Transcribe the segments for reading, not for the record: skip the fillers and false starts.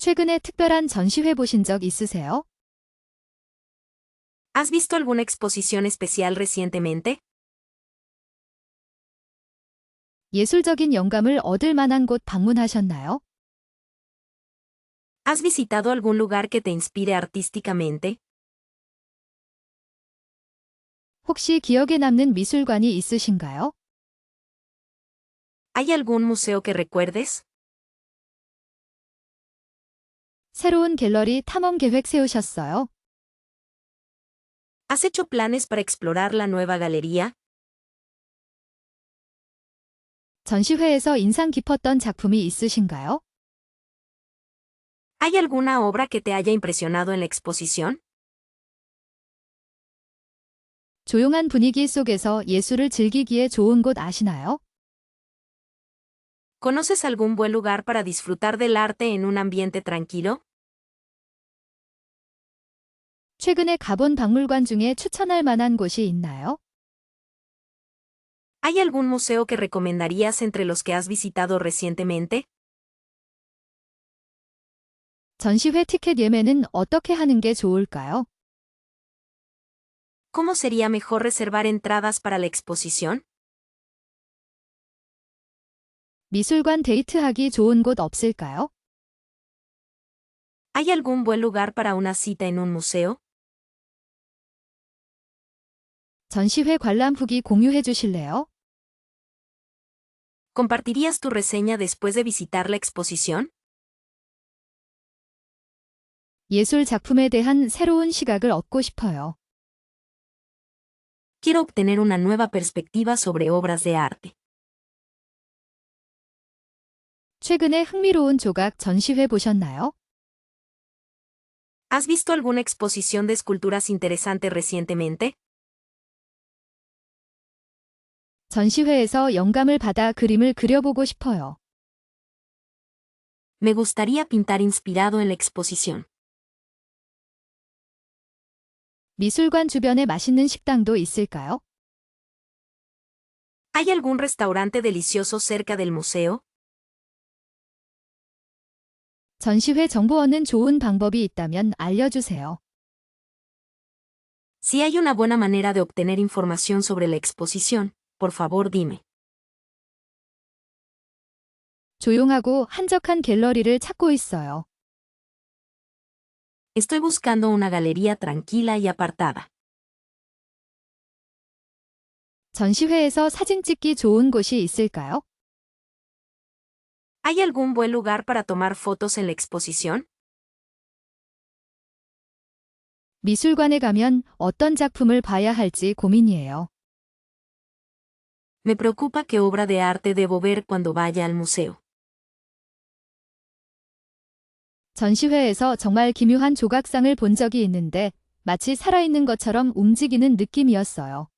최근에 특별한 전시회 보신 적 있으세요? ¿Has visto alguna exposición especial recientemente? 예술적인 영감을 얻을 만한 곳 방문하셨나요? ¿Has visitado algún lugar que te inspire artísticamente? 혹시 기억에 남는 미술관이 있으신가요? ¿Hay algún museo que recuerdes? 새로운 갤러리 탐험 계획 세우셨어요? ¿Has hecho planes para explorar la nueva galería? 전시회에서 인상 깊었던 작품이 있으신가요? ¿Hay alguna obra que te haya impresionado en la exposición? 조용한 분위기 속에서 예술을 즐기기에 좋은 곳 아시나요? ¿Conoces algún buen lugar para disfrutar del arte en un ambiente tranquilo? 최근에 가본 박물관 중에 추천할 만한 곳이 있나요? ¿Hay algún museo que recomendarías entre los que has visitado recientemente? 전시회 티켓 예매는 어떻게 하는 게 좋을까요? ¿Cómo sería mejor reservar entradas para la exposición? 미술관 데이트하기 좋은 곳 없을까요? ¿Hay algún buen lugar para una cita en un museo? 전시회 관람 후기 공유해 주실래요? ¿Compartirías tu reseña después de visitar la exposición? 예술 작품에 대한 새로운 시각을 얻고 싶어요. Quiero obtener una nueva perspectiva sobre obras de arte. 최근에 흥미로운 조각 전시회 보셨나요? ¿Has visto alguna exposición de esculturas interesante recientemente? 전시회에서 영감을 받아 그림을 그려보고 싶어요. Me gustaría pintar inspirado en la exposición. 미술관 주변에 맛있는 식당도 있을까요? ¿Hay algún restaurante delicioso cerca del museo? 전시회 정보 얻는 좋은 방법이 있다면 알려주세요. Si hay una buena manera de obtener información sobre la exposición, por favor dime. 조용하고 한적한 갤러리를 찾고 있어요. Estoy buscando una galería tranquila y apartada. 전시회에서 사진 찍기 좋은 곳이 있을까요? ¿Hay algún buen lugar para tomar fotos en la exposición? 미술관에 가면 어떤 작품을 봐야 할지 고민이에요. Me preocupa qué obra de arte debo ver cuando vaya al museo. 전시회에서 정말 기묘한 조각상을 본 적이 있는데 마치 살아있는 것처럼 움직이는 느낌이었어요.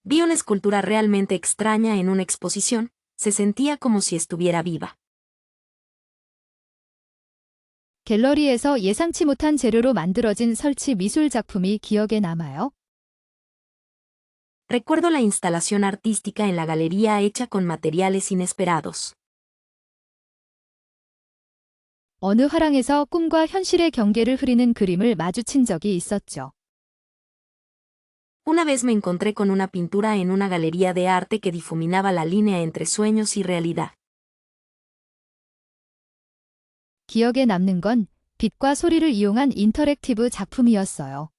Vi una escultura realmente extraña en una exposición, se sentía como si estuviera viva. 갤러리에서 예상치 못한 재료로 만들어진 설치 미술 작품이 기억에 남아요. Recuerdo la instalación artística en la galería hecha con materiales inesperados. 어느 화랑에서 꿈과 현실의 경계를 흐리는 그림을 마주친 적이 있었죠. Una vez me encontré con una pintura en una galería de arte que difuminaba la línea entre sueños y realidad. 기억에 남는 건 빛과 소리를 이용한 인터랙티브 작품이었어요.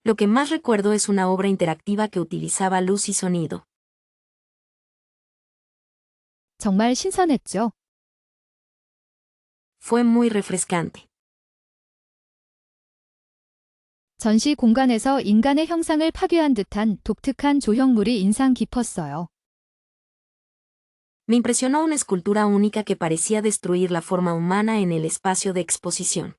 Lo que más recuerdo es una obra interactiva que utilizaba luz y sonido. 정말 신선했죠. Fue muy refrescante. 전시 공간에서 인간의 형상을 파괴한 듯한 독특한 조형물이 인상 깊었어요. Me impresionó una escultura única que parecía destruir la forma humana en el espacio de exposición.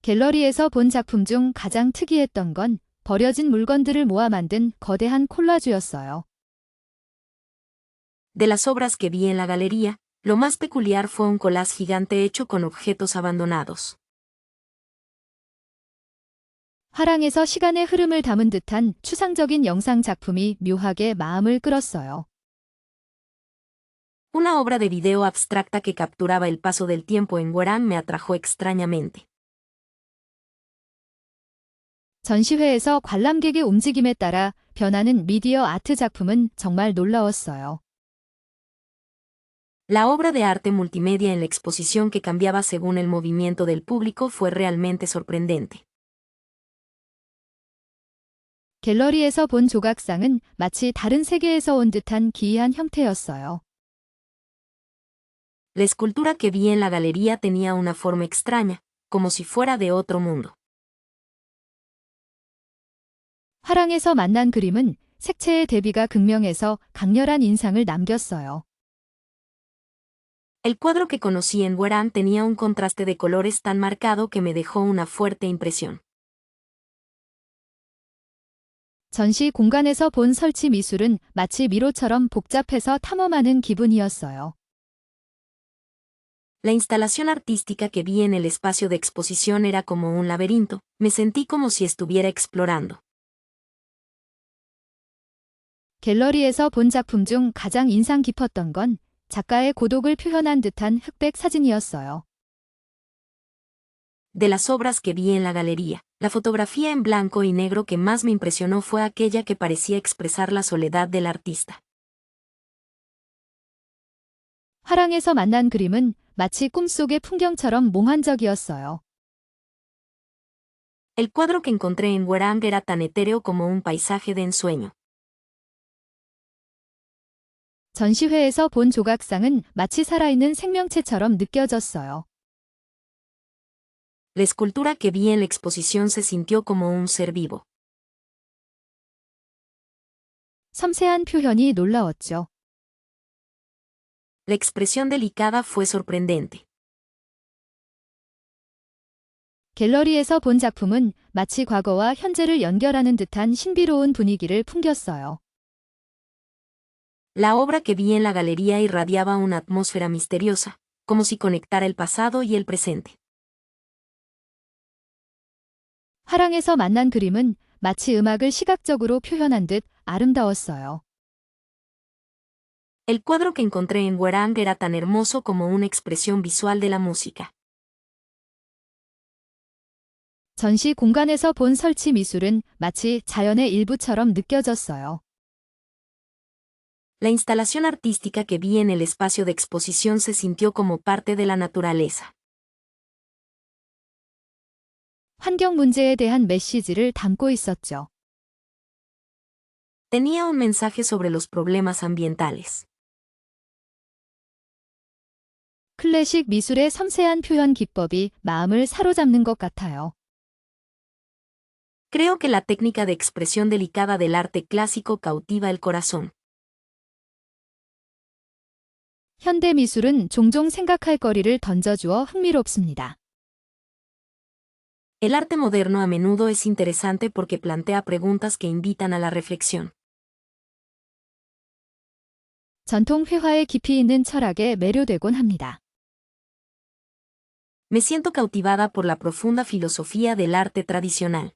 갤러리에서 본 작품 중 가장 특이했던 건 버려진 물건들을 모아 만든 거대한 콜라주였어요. De las obras que vi en la galería, lo más peculiar fue un collage gigante hecho con objetos abandonados. 화랑에서 시간의 흐름을 담은 듯한 추상적인 영상 작품이 묘하게 마음을 끌었어요. Una obra de video abstracta que capturaba el paso del tiempo en Guarán me atrajo extrañamente. 전시회에서 관람객의 움직임에 따라 변하는 미디어 아트 작품은 정말 놀라웠어요. La obra de arte multimedia en la exposición que cambiaba según el movimiento del público fue realmente sorprendente. 갤러리에서 본 조각상은 마치 다른 세계에서 온 듯한 기이한 형태였어요. La escultura que vi en la galería tenía una forma extraña, como si fuera de otro mundo. 화랑에서 만난 그림은 색채의 대비가 극명해서 강렬한 인상을 남겼어요. El cuadro que conocí en Guarán tenía un contraste de colores tan marcado que me dejó una fuerte impresión. 전시 공간에서 본 설치 미술은 마치 미로처럼 복잡해서 탐험하는 기분이었어요. La instalación artística que vi en el espacio de exposición era como un laberinto, me sentí como si estuviera explorando. 갤러리에서 본 작품 중 가장 인상 깊었던 건 작가의 고독을 표현한 듯한 흑백 사진이었어요. De las obras que vi en la galería, la fotografía en blanco y negro que más me impresionó fue aquella que parecía expresar la soledad del artista. 화랑에서 만난 그림은 마치 꿈속의 풍경처럼 몽환적이었어요. El cuadro que encontré en Guarán era tan etéreo como un paisaje de ensueño. 전시회에서 본 조각상은 마치 살아있는 생명체처럼 느껴졌어요. La escultura que vi en la exposición se sintió como un ser vivo. 섬세한 표현이 놀라웠죠. La expresión delicada fue sorprendente. 갤러리에서 본 작품은 마치 과거와 현재를 연결하는 듯한 신비로운 분위기를 풍겼어요. La obra que vi en la galería irradiaba una atmósfera misteriosa, como si conectara el pasado y el presente. 화랑에서 만난 그림은 마치 음악을 시각적으로 표현한 듯 아름다웠어요. El cuadro que encontré en Guarán era tan hermoso como una expresión visual de la música. 전시 공간에서 본 설치 미술은 마치 자연의 일부처럼 느껴졌어요. La instalación artística que vi en el espacio de exposición se sintió como parte de la naturaleza. 환경 문제에 대한 메시지를 담고 있었죠. Tenía un mensaje sobre los problemas ambientales. 클래식 미술의 섬세한 표현 기법이 마음을 사로잡는 것 같아요. Creo que la técnica de expresión delicada del arte clásico cautiva el corazón. 현대 미술은 종종 생각할 거리를 던져주어 흥미롭습니다. El arte moderno a menudo es interesante porque plantea preguntas que invitan a la reflexión. 전통 회화의 깊이 있는 철학에 매료되곤 합니다. Me siento cautivada por la profunda filosofía del arte tradicional.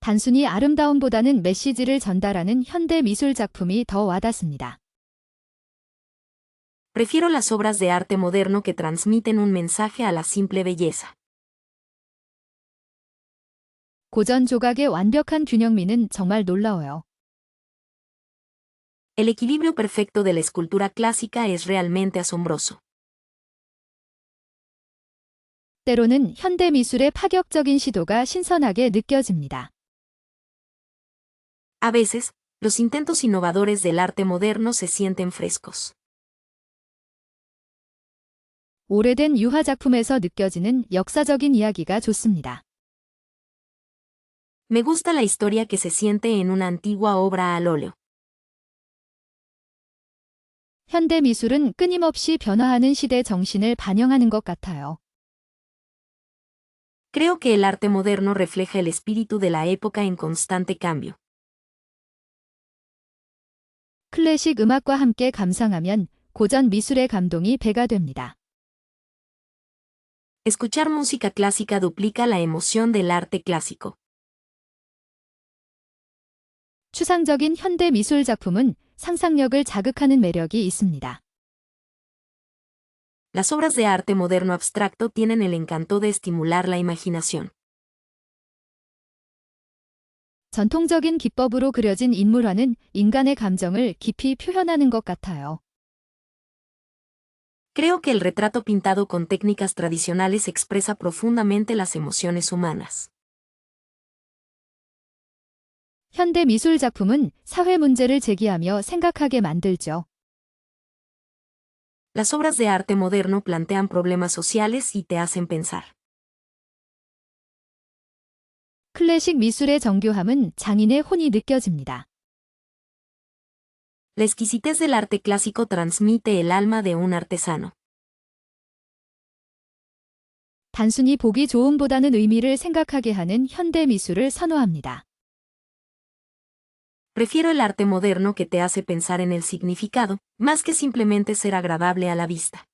단순히 아름다움보다는 메시지를 전달하는 현대 미술 작품이 더 와닿습니다. Prefiero las obras de arte moderno que transmiten un mensaje a la simple belleza. 고전 조각의 완벽한 균형미는 정말 놀라워요. El equilibrio perfecto de la escultura clásica es realmente asombroso. 때로는 현대 미술의 파격적인 시도가 신선하게 느껴집니다. A veces, los intentos innovadores del arte moderno se sienten frescos. 오래된 유화 작품에서 느껴지는 역사적인 이야기가 좋습니다. Me gusta la historia que se siente en una antigua obra al óleo. 현대 미술은 끊임없이 변화하는 시대 정신을 반영하는 것 같아요. Creo que el arte moderno refleja el espíritu de la época en constante cambio. 클래식 음악과 함께 감상하면 고전 미술의 감동이 배가 됩니다. Escuchar música clásica duplica la emoción del arte clásico. 추상적인 현대 미술 작품은 상상력을 자극하는 매력이 있습니다. Las obras de arte moderno abstracto tienen el encanto de estimular la imaginación. 전통적인 기법으로 그려진 인물화는 인간의 감정을 깊이 표현하는 것 같아요. Creo que el retrato pintado con técnicas tradicionales expresa profundamente las emociones humanas. 현대 미술 작품은 사회 문제를 제기하며 생각하게 만들죠. Las obras de arte moderno plantean problemas sociales y te hacen pensar. 클래식 미술의 정교함은 장인의 혼이 느껴집니다. La exquisitez del arte clásico transmite el alma de un artesano. 단순히 보기 좋음보다는 의미를 생각하게 하는 현대 미술을 선호합니다. Prefiero el arte moderno que te hace pensar en el significado, más que simplemente ser agradable a la vista.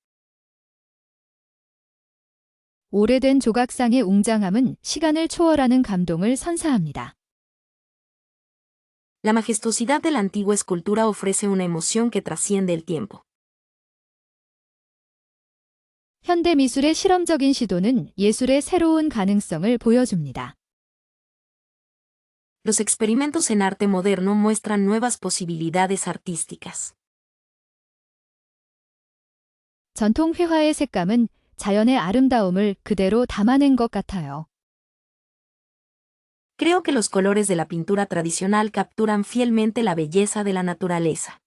오래된 조각상의 웅장함은 시간을 초월하는 감동을 선사합니다. La majestuosidad de la antigua escultura ofrece una emoción que trasciende el tiempo. 현대 미술의 실험적인 시도는 예술의 새로운 가능성을 보여줍니다. Los experimentos en arte moderno muestran nuevas posibilidades artísticas. 전통 회화의 색감은 자연의 아름다움을 그대로 담아낸 것 같아요. Creo que los colores de la pintura tradicional capturan fielmente la belleza de la naturaleza.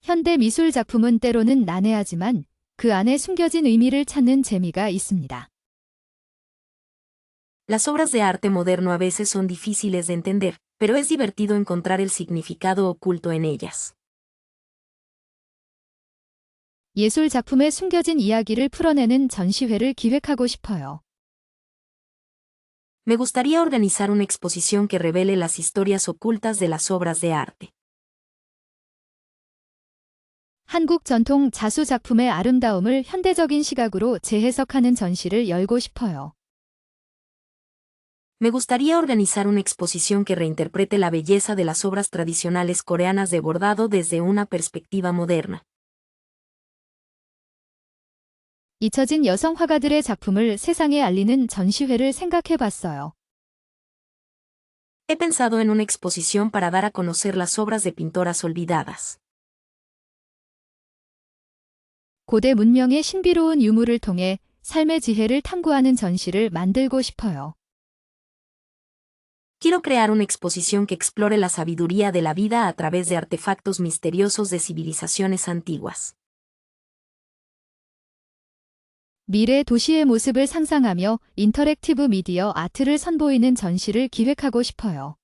현대 미술 작품은 때로는 난해하지만 그 안에 숨겨진 의미를 찾는 재미가 있습니다. Las obras de arte moderno a veces son difíciles de entender, pero es divertido encontrar el significado oculto en ellas. 예술 작품의 숨겨진 이야기를 풀어내는 전시회를 기획하고 싶어요. Me gustaría organizar una exposición que revele las historias ocultas de las obras de arte. 한국 전통 자수 작품의 아름다움을 현대적인 시각으로 재해석하는 전시를 열고 싶어요. Me gustaría organizar una exposición que reinterprete la belleza de las obras tradicionales coreanas de bordado desde una perspectiva moderna. 잊혀진 여성 화가들의 작품을 세상에 알리는 전시회를 생각해 봤어요. He pensado en una exposición para dar a conocer las obras de pintoras olvidadas. 고대 문명의 신비로운 유물을 통해 삶의 지혜를 탐구하는 전시를 만들고 싶어요. Quiero crear una exposición que explore la sabiduría de la vida a través de artefactos misteriosos de civilizaciones antiguas. 미래 도시의 모습을 상상하며 인터랙티브 미디어 아트를 선보이는 전시를 기획하고 싶어요.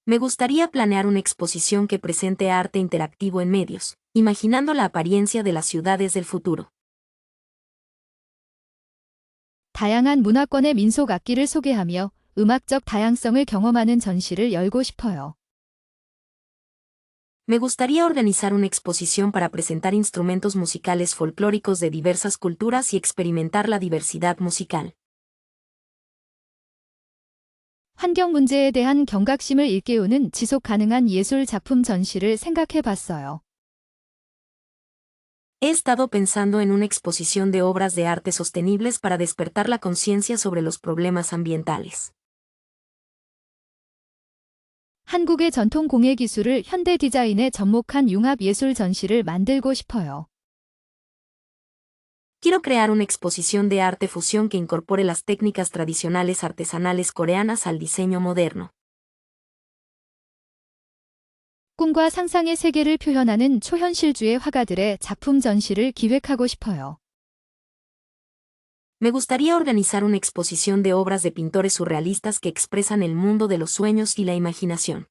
Me gustaría planear una exposición que presente arte interactivo en medios, imaginando la apariencia de las ciudades del futuro. 다양한 문화권의 민속 악기를 소개하며 음악적 다양성을 경험하는 전시를 열고 싶어요. Me gustaría organizar una exposición para presentar instrumentos musicales folclóricos de diversas culturas y experimentar la diversidad musical. 환경 문제에 대한 경각심을 일깨우는 지속 가능한 예술 작품 전시를 생각해 봤어요. He estado pensando en una exposición de obras de arte sostenibles para despertar la conciencia sobre los problemas ambientales. 한국의 전통 공예 기술을 현대 디자인에 접목한 융합 예술 전시를 만들고 싶어요. Quiero crear una exposición de arte fusión que incorpore las técnicas tradicionales artesanales coreanas al diseño moderno. 꿈과 상상의 세계를 표현하는 초현실주의 화가들의 작품 전시를 기획하고 싶어요. Me gustaría organizar una exposición de obras de pintores surrealistas que expresan el mundo de los sueños y la imaginación.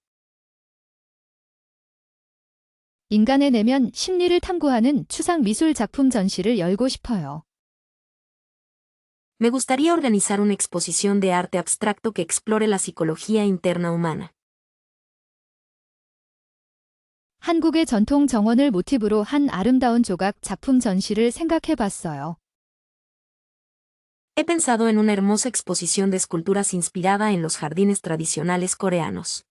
인간의 내면 심리를 탐구하는 추상 미술 작품 전시를 열고 싶어요. Me gustaría organizar una exposición de arte abstracto que explore la psicología interna humana. 한국의 전통 정원을 모티브로 한 아름다운 조각 작품 전시를 생각해 봤어요. He pensado en una hermosa exposición de esculturas inspirada en los jardines tradicionales coreanos.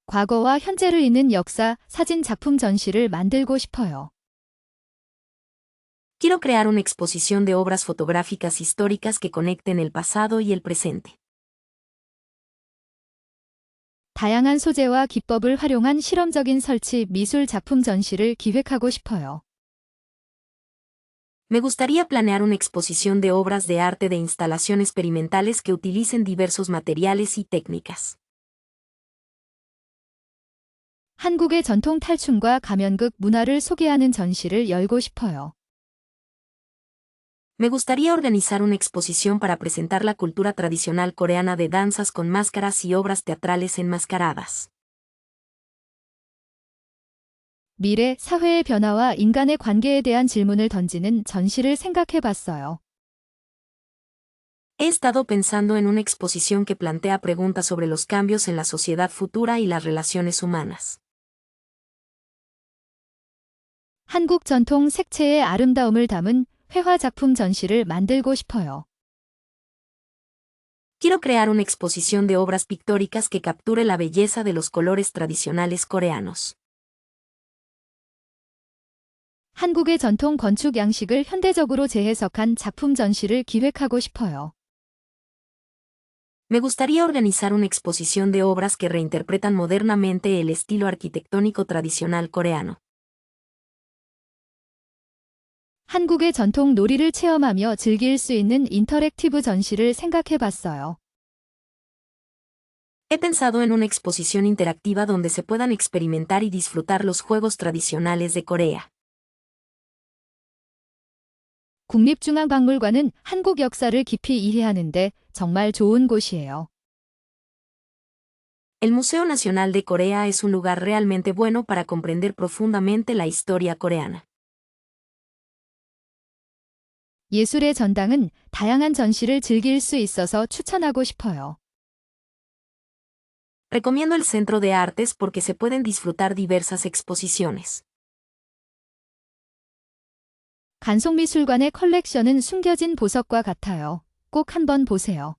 과거와 현재를 잇는 역사, 사진 작품 전시를 만들고 싶어요. Quiero crear una exposición de obras fotográficas históricas que conecten el pasado y el presente. 다양한 소재와 기법을 활용한 실험적인 설치 미술 작품 전시를 기획하고 싶어요. Me gustaría planear una exposición de obras de arte de instalación experimentales que utilicen diversos materiales y técnicas. 한국의 전통 탈춤과 가면극 문화를 소개하는 전시를 열고 싶어요. Me gustaría organizar una exposición para presentar la cultura tradicional coreana de danzas con máscaras y obras teatrales enmascaradas. 미래 사회의 변화와 인간의 관계에 대한 질문을 던지는 전시를 생각해 봤어요. He estado pensando en una exposición que plantea preguntas sobre los cambios en la sociedad futura y las relaciones humanas. 한국 전통 색채의 아름다움을 담은 회화 작품 전시를 만들고 싶어요. Quiero crear una exposición de obras pictóricas que capture la belleza de los colores tradicionales coreanos. 한국의 전통 건축 양식을 현대적으로 재해석한 작품 전시를 기획하고 싶어요. Me gustaría organizar una exposición de obras que reinterpretan modernamente el estilo arquitectónico tradicional coreano. 한국의 전통 놀이를 체험하며 즐길 수 있는 인터랙티브 전시를 생각해 봤어요. He pensado en una exposición interactiva donde se puedan experimentar y disfrutar los juegos tradicionales de Corea. 국립중앙박물관은 한국 역사를 깊이 이해하는데 정말 좋은 곳이에요. El Museo Nacional de Corea es un lugar realmente bueno para comprender profundamente la historia coreana. 예술의 전당은 다양한 전시를 즐길 수 있어서 추천하고 싶어요. Recomiendo el Centro de Artes porque se pueden disfrutar diversas exposiciones. 간송미술관의 컬렉션은 숨겨진 보석과 같아요. 꼭 한번 보세요.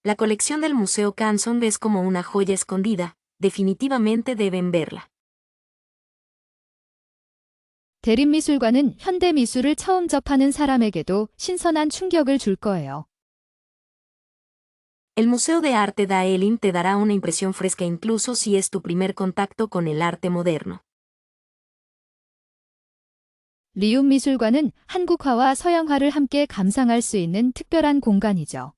La colección del Museo Kanson es como una joya escondida, definitivamente deben verla. 대림미술관은 현대 미술을 처음 접하는 사람에게도 신선한 충격을 줄 거예요. El Museo de Arte Daelim te dará una impresión fresca incluso si es tu primer contacto con el arte moderno. 리움미술관은 한국화와 서양화를 함께 감상할 수 있는 특별한 공간이죠.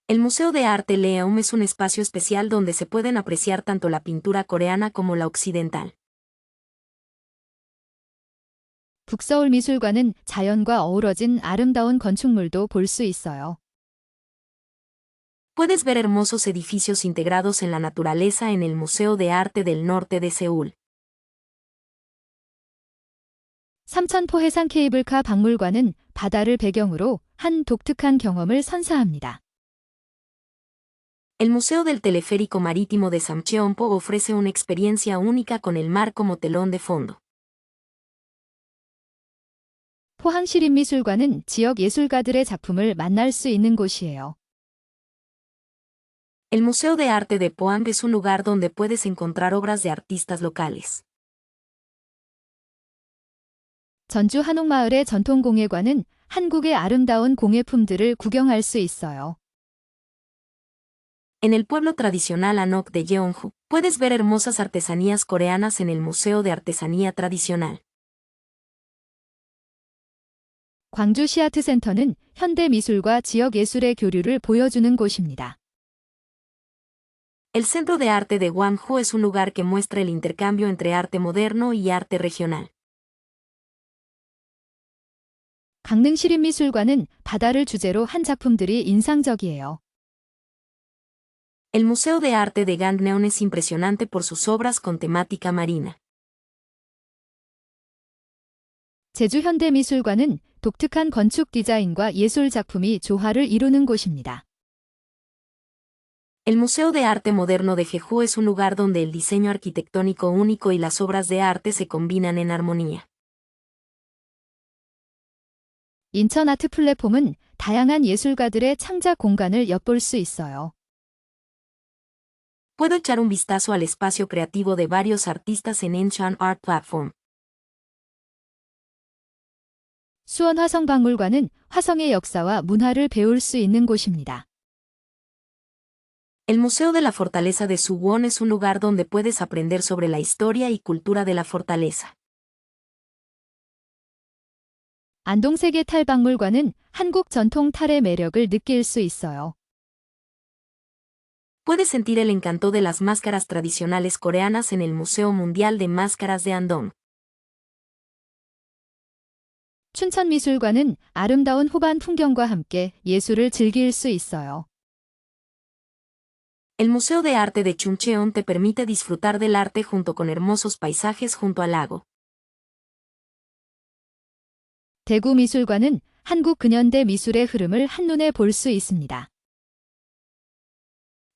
El Museo de Arte Leum es un espacio especial donde se pueden apreciar tanto la pintura coreana como la occidental. 북서울미술관은 자연과 어우러진 아름다운 건축물도 볼 수 있어요. Puedes ver hermosos edificios integrados en la naturaleza en el Museo de Arte del Norte de Seúl. 삼천포 해상 케이블카 박물관은 바다를 배경으로 한 독특한 경험을 선사합니다. El Museo del Teleférico Marítimo de Samcheonpo ofrece una experiencia única con el mar como telón de fondo. 포항시립미술관은 지역 예술가들의 작품을 만날 수 있는 곳이에요. El Museo de Arte de Pohang es un lugar donde puedes encontrar obras de artistas locales. 전주 한옥마을의 전통공예관은 한국의 아름다운 공예품들을 구경할 수 있어요. En el pueblo tradicional Anok de Yeonju, puedes ver hermosas artesanías coreanas en el Museo de Artesanía Tradicional. 광주 시아트센터는 현대 미술과 지역 예술의 교류를 보여주는 곳입니다. El Centro de Arte de Gwangju es un lugar que muestra el intercambio entre arte moderno y arte regional. 강릉시립미술관은 바다를 주제로 한 작품들이 인상적이에요. El Museo de Arte de Gangneon es impresionante por sus obras con temática marina. 제주현대미술관은 독특한 건축 디자인과 예술 작품이 조화를 이루는 곳입니다. El Museo de Arte Moderno de Jeju es un lugar donde el diseño arquitectónico único y las obras de arte se combinan en armonía. 인천 아트 플랫폼은 다양한 예술가들의 창작 공간을 엿볼 수 있어요. Puedo echar un vistazo al espacio creativo de varios artistas en Enchan Art Platform. 수원 화성박물관은 화성의 역사와 문화를 배울 수 있는 곳입니다. El Museo de la Fortaleza de Suwon es un lugar donde puedes aprender sobre la historia y cultura de la fortaleza. 안동세계탈박물관은 한국 전통 탈의 매력을 느낄 수 있어요. Puedes sentir el encanto de las máscaras tradicionales coreanas en el Museo Mundial de Máscaras de Andong. 춘천미술관은 아름다운 호반 풍경과 함께 예술을 즐길 수 있어요. El Museo de Arte de Chuncheon te permite disfrutar del arte junto con hermosos paisajes junto al lago. 대구미술관은 한국 근현대 미술의 흐름을 한눈에 볼 수 있습니다.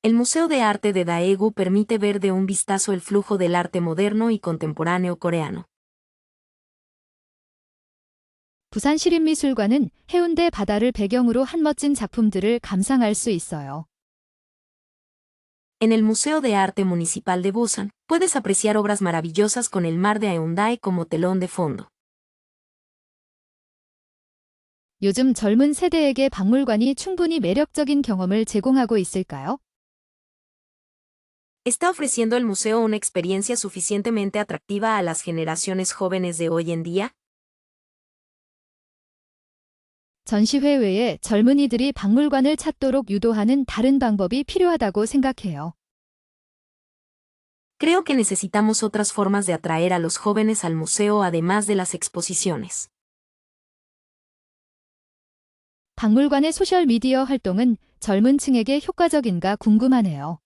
El Museo de Arte de Daegu permite ver de un vistazo el flujo del arte moderno y contemporáneo coreano. 부산시립미술관은 해운대 바다를 배경으로 한 멋진 작품들을 감상할 수 있어요. En el Museo de Arte Municipal de Busan, puedes apreciar obras maravillosas con el mar de Haeundae como telón de fondo. 요즘 젊은 세대에게 박물관이 충분히 매력적인 경험을 제공하고 있을까요? ¿Está ofreciendo el museo una experiencia suficientemente atractiva a las generaciones jóvenes de hoy en día? 전시회 외에 젊은이들이 박물관을 찾도록 유도하는 다른 방법이 필요하다고 생각해요. Creo que necesitamos otras formas de atraer a los jóvenes al museo además de las exposiciones. 박물관의 소셜미디어 활동은 젊은 층에게 효과적인가 궁금하네요.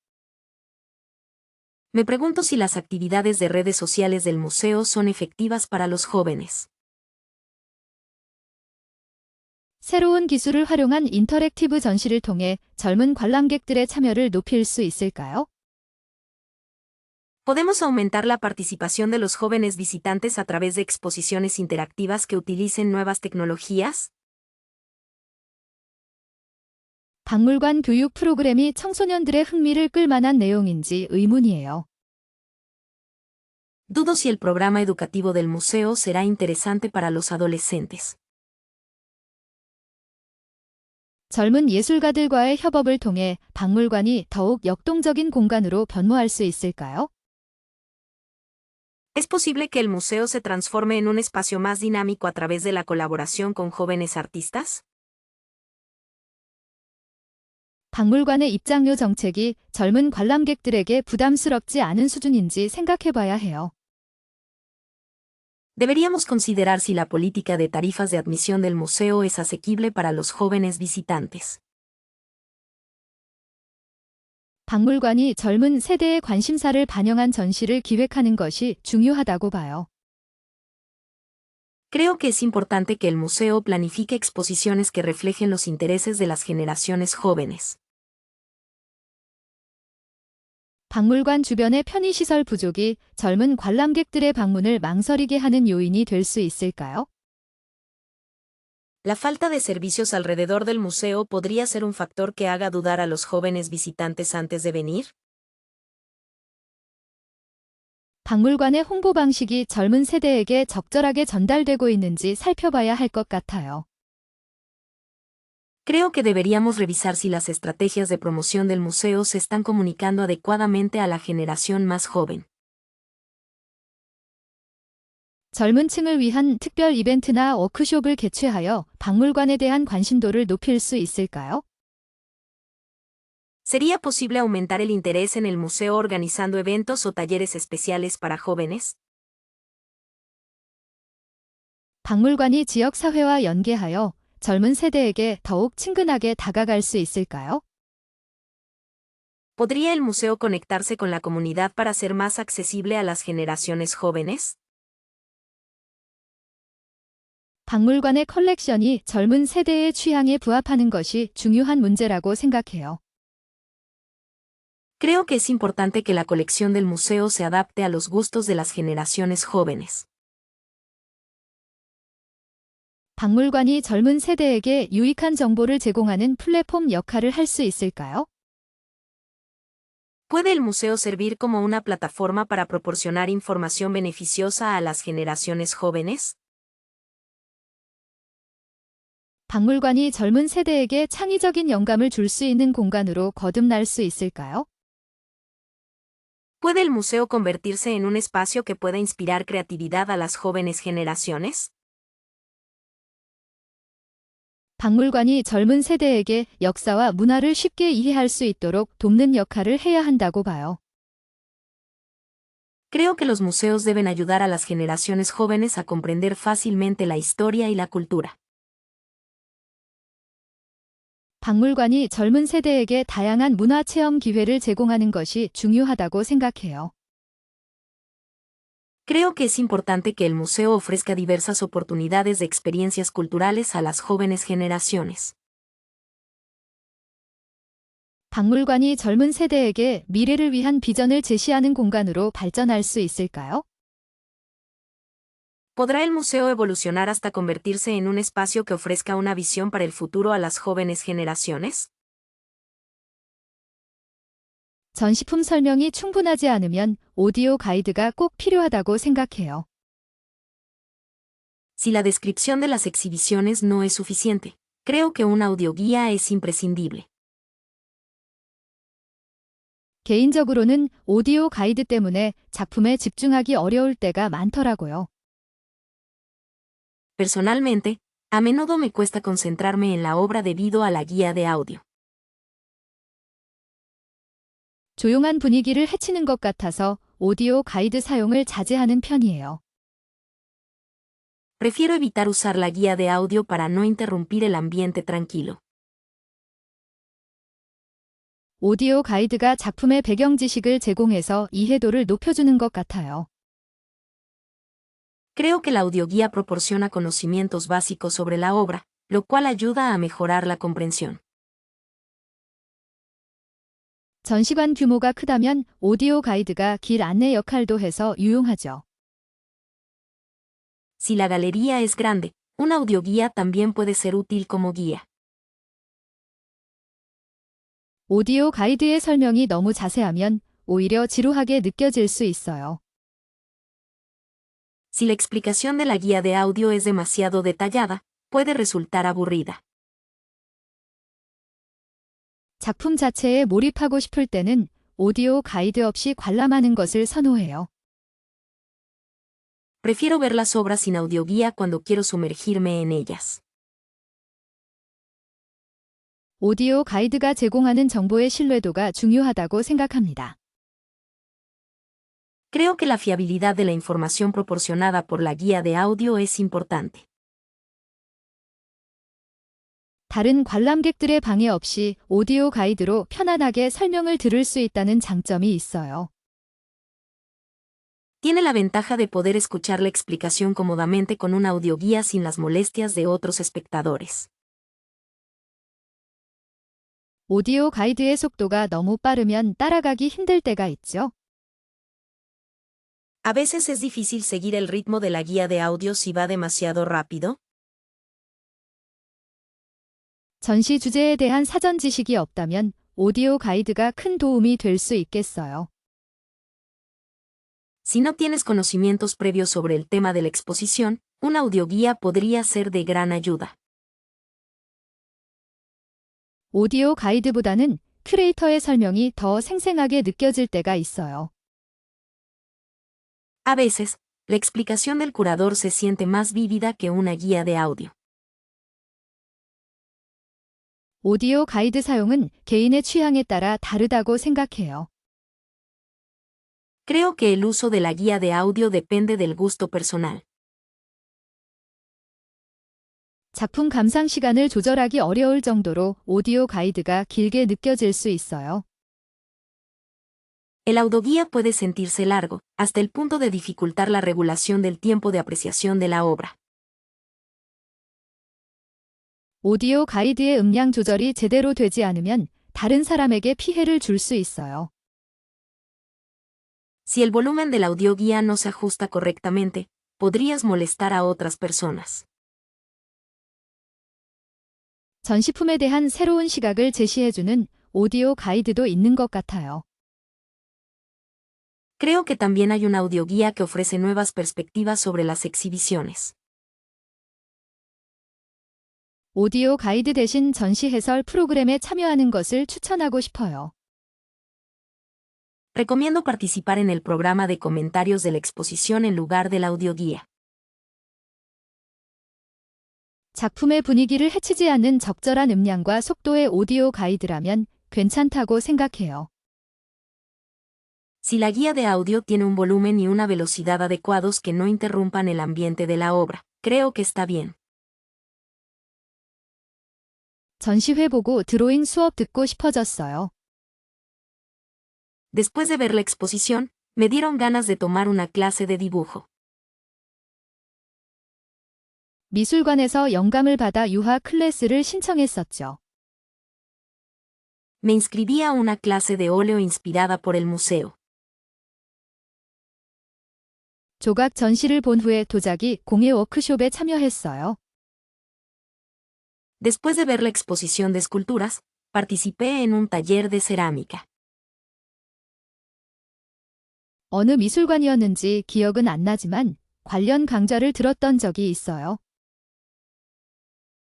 Me pregunto si las actividades de redes sociales del museo son efectivas para los jóvenes. 새로운 기술을 활용한 인터랙티브 전시를 통해 젊은 관람객들의 참여를 높일 수 있을까요? ¿Podemos aumentar la participación de los jóvenes visitantes a través de exposiciones interactivas que utilicen nuevas tecnologías? 박물관 교육 프로그램이 청소년들의 흥미를 끌 만한 내용인지 의문이에요. Dudo si el programa educativo del museo será interesante para los adolescentes. 젊은 예술가들과의 협업을 통해 박물관이 더욱 역동적인 공간으로 변모할 수 있을까요? ¿Es posible que el museo se transforme en un espacio más dinámico a través de la colaboración con jóvenes artistas? 박물관의 입장료 정책이 젊은 관람객들에게 부담스럽지 않은 수준인지 생각해봐야 해요. Deberíamos considerar si la política de tarifas de admisión del museo es asequible para los jóvenes visitantes. 박물관이 젊은 세대의 관심사를 반영한 전시를 기획하는 것이 중요하다고 봐요. Creo que es importante que el museo planifique exposiciones que reflejen los intereses de las generaciones jóvenes. 박물관 주변의 편의시설 부족이 젊은 관람객들의 방문을 망설이게 하는 요인이 될 수 있을까요? La falta de servicios alrededor del museo podría ser un factor que haga dudar a los jóvenes visitantes antes de venir. 박물관의 홍보 방식이 젊은 세대에게 적절하게 전달되고 있는지 살펴봐야 할 것 같아요. Creo que deberíamos revisar si las estrategias de promoción del museo se están comunicando adecuadamente a la generación más joven. 젊은 층을 위한 특별 이벤트나 워크숍을 개최하여 박물관에 대한 관심도를 높일 수 있을까요? ¿Sería posible aumentar el interés en el museo organizando eventos o talleres especiales para jóvenes? 박물관이 지역사회와 연계하여 젊은 세대에게 더욱 친근하게 다가갈 수 있을까요? ¿Podría el museo conectarse con la comunidad para ser más accesible a las generaciones jóvenes? 박물관의 컬렉션이 젊은 세대의 취향에 부합하는 것이 중요한 문제라고 생각해요. Creo que es importante que la colección del museo se adapte a los gustos de las generaciones jóvenes. 박물관이 젊은 세대에게 유익한 정보를 제공하는 플랫폼 역할을 할 수 있을까요? ¿Puede el museo servir como una plataforma para proporcionar información beneficiosa a las generaciones jóvenes? 박물관이 젊은 세대에게 창의적인 영감을 줄 수 있는 공간으로 거듭날 수 있을까요? ¿Puede el museo convertirse en un espacio que pueda inspirar creatividad a las jóvenes generaciones? 박물관이 젊은 세대에게 역사와 문화를 쉽게 이해할 수 있도록 돕는 역할을 해야 한다고 봐요. Creo que los museos deben ayudar a las generaciones jóvenes a comprender fácilmente la historia y la cultura. 박물관이 젊은 세대에게 다양한 문화 체험 기회를 제공하는 것이 중요하다고 생각해요. Creo que es importante que el museo ofrezca diversas oportunidades de experiencias culturales a las jóvenes generaciones. 박물관이 젊은 세대에게 미래를 위한 비전을 제시하는 공간으로 발전할 수 있을까요? ¿Podrá el museo evolucionar hasta convertirse en un espacio que ofrezca una visión para el futuro a las jóvenes generaciones? 전시품 설명이 충분하지 않으면 오디오 가이드가 꼭 필요하다고 생각해요. Si la descripción de las exhibiciones no es suficiente, creo que una audioguía es imprescindible. 개인적으로는 오디오 가이드 때문에 작품에 집중하기 어려울 때가 많더라고요. Personalmente, a menudo me cuesta concentrarme en la obra debido a la guía de audio. 조용한 분위기를 해치는 것 같아서 오디오 가이드 사용을 자제하는 편이에요. Prefiero evitar usar la guía de audio para no interrumpir el ambiente tranquilo. 오디오 가이드가 작품의 배경 지식을 제공해서 이해도를 높여주는 것 같아요. Creo que la audioguía proporciona conocimientos básicos sobre la obra, lo cual ayuda a mejorar la comprensión. 전시관 규모가 크다면 오디오 가이드가 길 안내 역할도 해서 유용하죠. Si la galería es grande, una audioguía también puede ser útil como guía. 오디오 가이드의 설명이 너무 자세하면 오히려 지루하게 느껴질 수 있어요. Si la explicación de la guía de audio es demasiado detallada, puede resultar aburrida. 작품 자체에 몰입하고 싶을 때는 오디오 가이드 없이 관람하는 것을 선호해요. Prefiero ver las obras sin audioguía cuando quiero sumergirme en ellas. 오디오 가이드가 제공하는 정보의 신뢰도가 중요하다고 생각합니다. Creo que la fiabilidad de la información proporcionada por la guía de audio es importante. 다른 관람객들의 방해 없이 오디오 가이드로 편안하게 설명을 들을 수 있다는 장점이 있어요. Tiene la ventaja de poder escuchar la explicación cómodamente con una audioguía sin las molestias de otros espectadores. 오디오 가이드의 속도가 너무 빠르면 따라가기 힘들 때가 있죠. A veces es difícil seguir el ritmo de la guía de audio si va demasiado rápido. 전시 주제에 대한 사전 지식이 없다면 오디오 가이드가 큰 도움이 될 수 있겠어요. Si no tienes conocimientos previos sobre el tema de la exposición, una audioguía podría ser de gran ayuda. 오디오 가이드보다는 큐레이터의 설명이 더 생생하게 느껴질 때가 있어요. A veces, la explicación del curador se siente más vívida que una guía de audio. 오디오 가이드 사용은 개인의 취향에 따라 다르다고 생각해요. Creo que el uso de la guía de audio depende del gusto personal. 작품 감상 시간을 조절하기 어려울 정도로 오디오 가이드가 길게 느껴질 수 있어요. El audioguía puede sentirse largo, hasta el punto de dificultar la regulación del tiempo de apreciación de la obra. 오디오 가이드의 음량 조절이 제대로 되지 않으면 다른 사람에게 피해를 줄 수 있어요. Si el volumen de la audioguía no se ajusta correctamente, podrías molestar a otras personas. 전시품에 대한 새로운 시각을 제시해주는 오디오 가이드도 있는 것 같아요. Creo que también hay una audioguía que ofrece nuevas perspectivas sobre las exhibiciones. 오디오 가이드 대신 전시 해설 프로그램에 참여하는 것을 추천하고 싶어요. Recomiendo participar en el programa de comentarios de la exposición en lugar de la audioguía. 작품의 분위기를 해치지 않는 적절한 음량과 속도의 오디오 가이드라면 괜찮다고 생각해요. Si la guía de audio tiene un volumen y una velocidad adecuados que no interrumpan el ambiente de la obra, creo que está bien. 전시회 보고 드로잉 수업 듣고 싶어졌어요. Después de ver la exposición, me dieron ganas de tomar una clase de dibujo. 미술관에서 영감을 받아 유화 클래스를 신청했었죠. Me inscribí a una clase de óleo inspirada por el museo. 조각 전시를 본 후에 도자기 공예 워크숍에 참여했어요. Después de ver la exposición de esculturas, participé en un taller de cerámica. 어느 미술관이었는지 기억은 안 나지만 관련 강좌를 들었던 적이 있어요.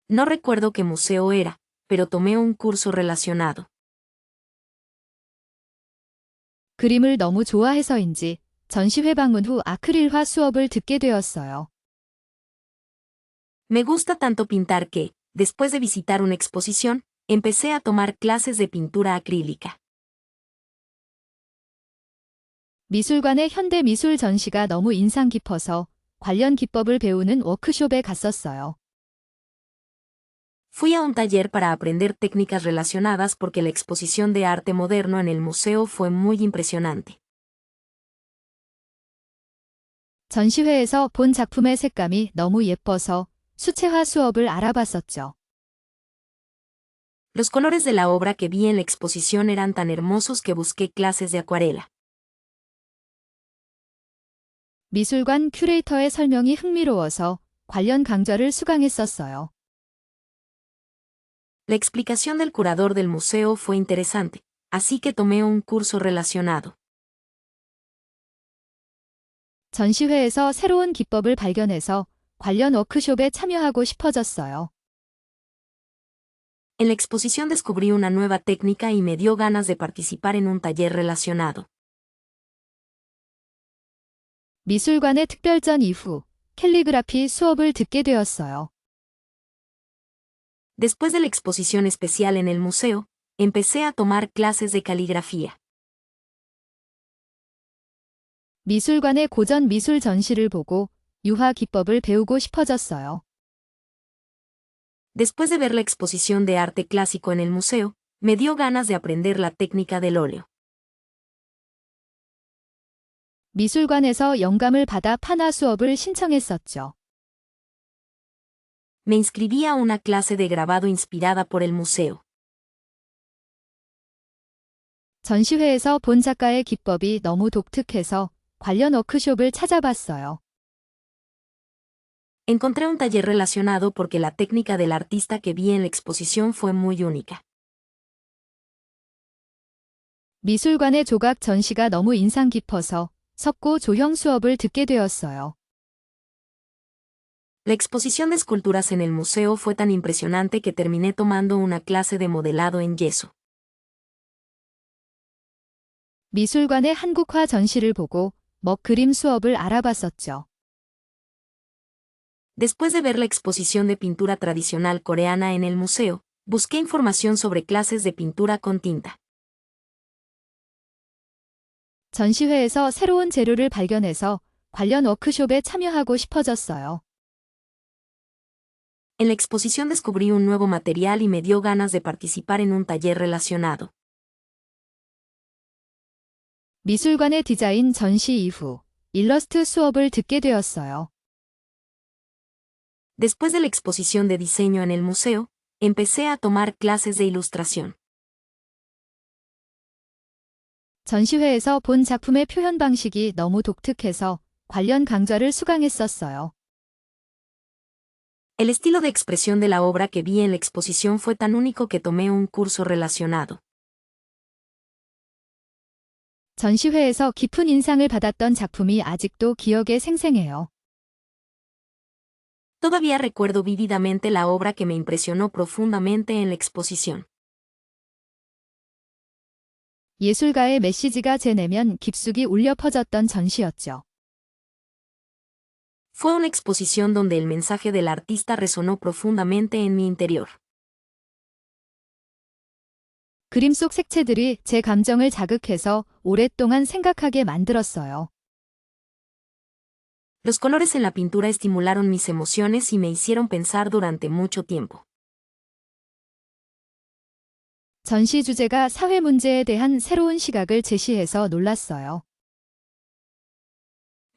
No recuerdo qué museo era, pero tomé un curso relacionado. 그림을 너무 좋아해서인지 전시회 방문 후 아크릴화 수업을 듣게 되었어요. Me gusta tanto pintar que, después de visitar una exposición, empecé a tomar clases de pintura acrílica. 미술관의 현대 미술 전시가 너무 인상 깊어서 관련 기법을 배우는 워크숍에 갔었어요. Fui a un taller para aprender técnicas relacionadas porque la exposición de arte moderno en el museo fue muy impresionante. 전시회에서 본 작품의 색감이 너무 예뻐서 수채화 수업을 알아봤었죠. Los colores de la obra que vi en la exposición eran tan hermosos que busqué clases de acuarela. 미술관 큐레이터의 설명이 흥미로워서 관련 강좌를 수강했었어요. La explicación del curador del museo fue interesante, así que tomé un curso relacionado. 전시회에서 새로운 기법을 발견해서 관련 워크숍에 참여하고 싶어졌어요. En la exposición descubrí una nueva técnica y me dio ganas de participar en un taller relacionado. 미술관의 특별전 이후 캘리그라피 수업을 듣게 되었어요. Después de la exposición especial en el museo, empecé a tomar clases de caligrafía. 미술관의 고전 미술 전시를 보고 유화 기법을 배우고 싶어졌어요. Después de ver la exposición de arte clásico en el museo, me dio ganas de aprender la técnica del óleo. 미술관에서 영감을 받아 판화 수업을 신청했었죠. Me inscribí a una clase de grabado inspirada por el museo. 전시회에서 본 작가의 기법이 너무 독특해서 관련 워크숍을 찾아봤어요. Encontré un taller relacionado porque la técnica del artista que vi en la exposición fue muy única. 미술관의 조각 전시가 너무 인상 깊어서 석고 조형 수업을 듣게 되었어요. La exposición de esculturas en el museo fue tan impresionante que terminé tomando una clase de modelado en yeso. 미술관의 한국화 전시를 보고 먹 그림 수업을 알아봤었죠. Después de ver la exposición de pintura tradicional coreana en el museo, busqué información sobre clases de pintura con tinta. 전시회에서 새로운 재료를 발견해서 관련 워크숍에 참여하고 싶어졌어요. En la exposición descubrí un nuevo material y me dio ganas de participar en un taller relacionado. 미술관의 디자인 전시 이후 일러스트 수업을 듣게 되었어요. Después de la exposición de diseño en el museo, empecé a tomar clases de ilustración. 전시회에서 본 작품의 표현 방식이 너무 독특해서 관련 강좌를 수강했었어요. El estilo de expresión de la obra que vi en la exposición fue tan único que tomé un curso relacionado. 전시회에서 깊은 인상을 받았던 작품이 아직도 기억에 생생해요. Todavía recuerdo vívidamente la obra que me impresionó profundamente en la exposición. 예술가의 메시지가 제 내면 깊숙이 울려 퍼졌던 전시였죠. Fue una exposición donde el mensaje del artista resonó profundamente en mi interior. 그림 속 색채들이 제 감정을 자극해서 오랫동안 생각하게 만들었어요. Los colores en la pintura estimularon mis emociones y me hicieron pensar durante mucho tiempo. 전시 주제가 사회 문제에 대한 새로운 시각을 제시해서 놀랐어요.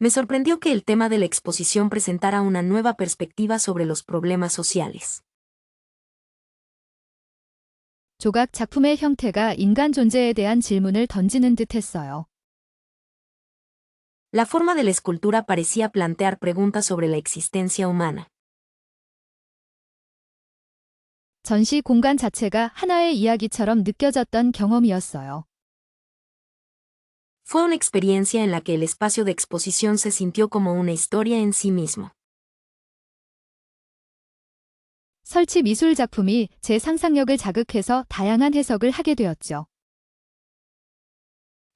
Me sorprendió que el tema de la exposición presentara una nueva perspectiva sobre los problemas sociales. 조각 작품의 형태가 인간 존재에 대한 질문을 던지는 듯 했어요. La forma de la escultura parecía plantear preguntas sobre la existencia humana. 전시 공간 자체가 하나의 이야기처럼 느껴졌던 경험이었어요. Fue una experiencia en la que el espacio de exposición se sintió como una historia en sí mismo. 설치 미술 작품이 제 상상력을 자극해서 다양한 해석을 하게 되었죠.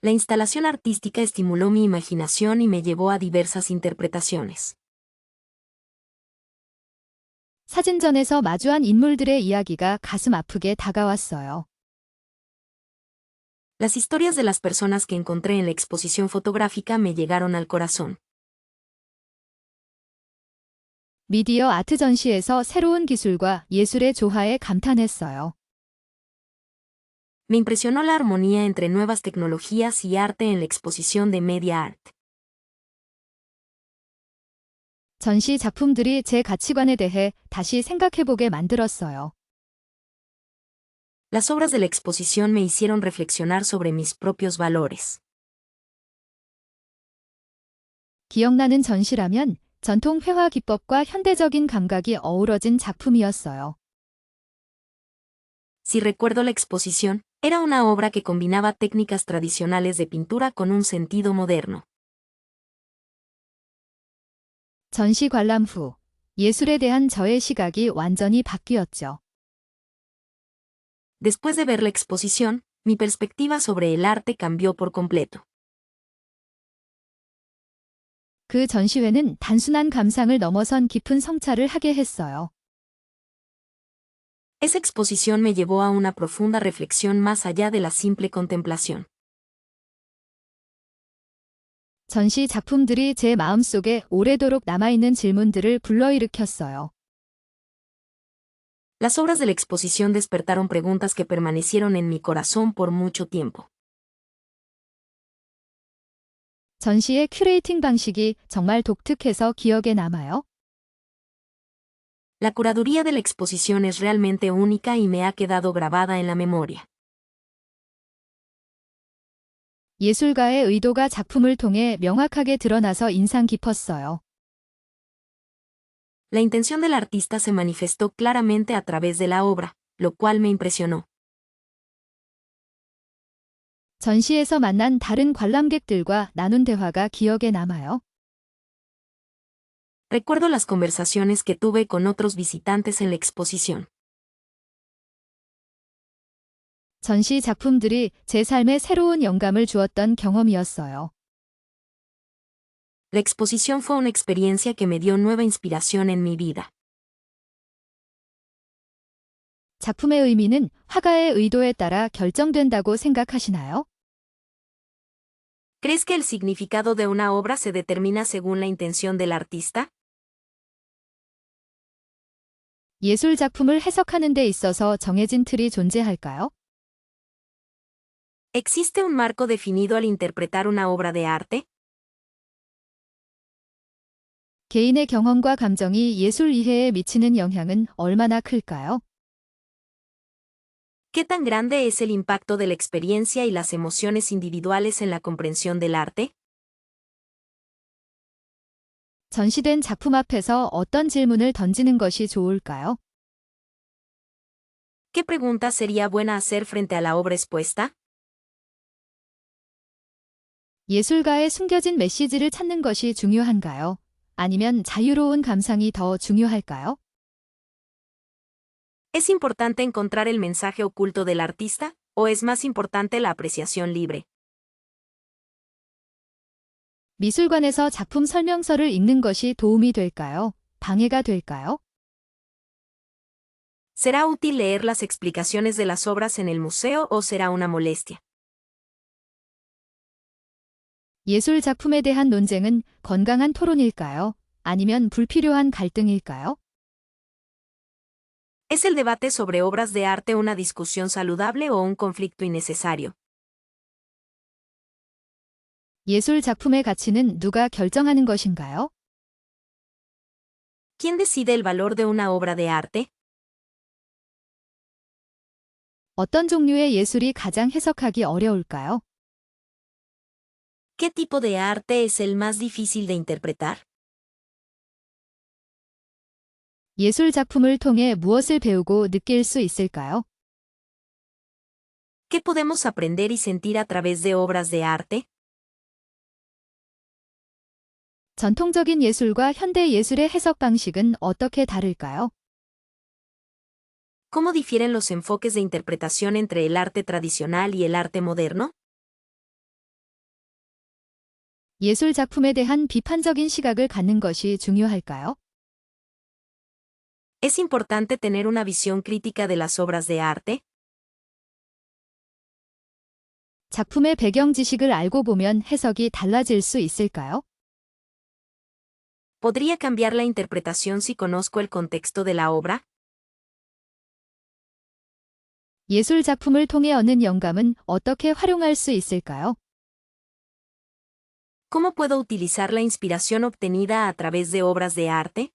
La instalación artística estimuló mi imaginación y me llevó a diversas interpretaciones. 사진전에서 마주한 인물들의 이야기가 가슴 아프게 다가왔어요. Las historias de las personas que encontré en la exposición fotográfica me llegaron al corazón. 미디어 아트 전시에서 새로운 기술과 예술의 조화에 감탄했어요. Me impresionó la armonía entre nuevas tecnologías y arte en la exposición de Media Art. 전시 작품들이 제 가치관에 대해 다시 생각해보게 만들었어요. Las obras de la exposición me hicieron reflexionar sobre mis propios valores. 기억나는 전시라면 전통 회화 기법과 현대적인 감각이 어우러진 작품이었어요. Si recuerdo la exposición, era una obra que combinaba técnicas tradicionales de pintura con un sentido moderno. 전시 관람 후 예술에 대한 저의 시각이 완전히 바뀌었죠. Después de ver la exposición, mi perspectiva sobre el arte cambió por completo. 그 전시회는 단순한 감상을 넘어선 깊은 성찰을 하게 했어요. Esa exposición me llevó a una profunda reflexión más allá de la simple contemplación. 전시 작품들이 제 마음속에 오래도록 남아있는 질문들을 불러일으켰어요. Las obras de la exposición despertaron preguntas que permanecieron en mi corazón por mucho tiempo. 전시의 큐레이팅 방식이 정말 독특해서 기억에 남아요. La curaduría de la exposición es realmente única y me ha quedado grabada en la memoria. 예술가의 의도가 작품을 통해 명확하게 드러나서 인상 깊었어요. La intención del artista se manifestó claramente a través de la obra, lo cual me impresionó. 전시에서 만난 다른 관람객들과 나눈 대화가 기억에 남아요. Recuerdo las conversaciones que tuve con otros visitantes en la exposición. 전시 작품들이 제 삶에 새로운 영감을 주었던 경험이었어요. La exposición fue una experiencia que me dio nueva inspiración en mi vida. 작품의 의미는 화가의 의도에 따라 결정된다고 생각하시나요? ¿Crees que el significado de una obra se determina según la intención del artista? 예술 작품을 해석하는 데 있어서 정해진 틀이 존재할까요? ¿Existe un marco definido al interpretar una obra de arte? 개인의 경험과 감정이 예술 이해에 미치는 영향은 얼마나 클까요? ¿Qué tan grande es el impacto de la experiencia y las emociones individuales en la comprensión del arte? 전시된 작품 앞에서 어떤 질문을 던지는 것이 좋을까요? ¿Qué pregunta sería buena hacer frente a la obra expuesta? 예술가의 숨겨진 메시지를 찾는 것이 중요한가요? 아니면 자유로운 감상이 더 중요할까요? ¿Es importante encontrar el mensaje oculto del artista, o es más importante la apreciación libre? 미술관에서 작품 설명서를 읽는 것이 도움이 될까요? 방해가 될까요? ¿Será útil leer las explicaciones de las obras en el museo o será una molestia? 예술 작품에 대한 논쟁은 건강한 토론일까요? 아니면 불필요한 갈등일까요? ¿Es el debate sobre obras de arte una discusión saludable o un conflicto innecesario? 예술 작품의 가치는 누가 결정하는 것인가요? ¿Quién decide el valor de una obra de arte? 어떤 종류의 예술이 가장 해석하기 어려울까요? ¿Qué tipo de arte es el más difícil de interpretar? 예술 작품을 통해 무엇을 배우고 느낄 수 있을까요? ¿Qué podemos aprender y sentir a través de obras de arte? 전통적인 예술과 현대 예술의 해석 방식은 어떻게 다를까요? ¿Cómo difieren los enfoques de interpretación entre el arte tradicional y el arte moderno? 예술 작품에 대한 비판적인 시각을 갖는 것이 중요할까요? ¿Es importante tener una visión crítica de las obras de arte? 작품의 배경 지식을 알고 보면 해석이 달라질 수 있을까요? ¿Podría cambiar la interpretación si conozco el contexto de la obra? 예술 작품을 통해 얻는 영감은 어떻게 활용할 수 있을까요? ¿Cómo puedo utilizar la inspiración obtenida a través de obras de arte?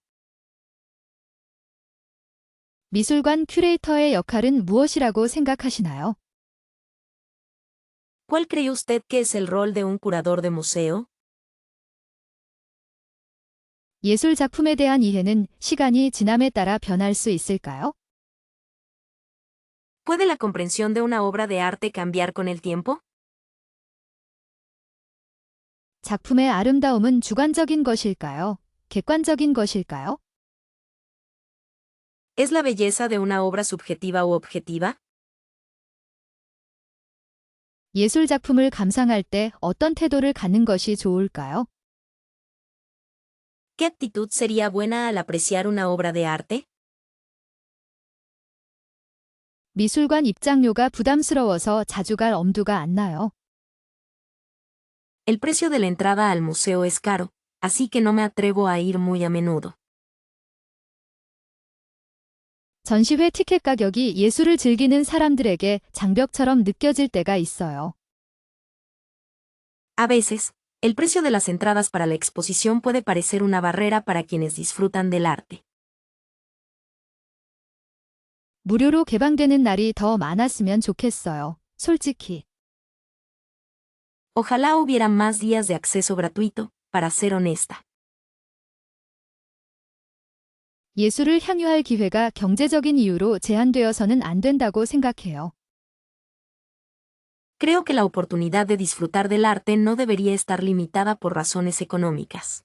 미술관 큐레이터의 역할은 무엇이라고 생각하시나요? ¿Cuál cree usted que es el rol de un curador de museo? 예술 작품에 대한 이해는 시간이 지남에 따라 변할 수 있을까요? ¿Puede la comprensión de una obra de arte cambiar con el tiempo? 작품의 아름다움은 주관적인 것일까요? 객관적인 것일까요? ¿Es la belleza de una obra subjetiva u objetiva? 예술 작품을 감상할 때 어떤 태도를 갖는 것이 좋을까요? ¿Qué actitud sería buena al apreciar una obra de arte? 미술관 입장료가 부담스러워서 자주 갈 엄두가 안 나요. El precio de la entrada al museo es caro, así que no me atrevo a ir muy a menudo. 전시회 티켓 가격이 예술을 즐기는 사람들에게 장벽처럼 느껴질 때가 있어요. A veces, el precio de las entradas para la exposición puede parecer una barrera para quienes disfrutan del arte. 무료로 개방되는 날이 더 많았으면 좋겠어요. 솔직히. Ojalá hubiera más días de acceso gratuito, para ser honesta. 예술을 향유할 기회가 경제적인 이유로 제한되어서는 안 된다고 생각해요. Creo que la oportunidad de disfrutar del arte no debería estar limitada por razones económicas.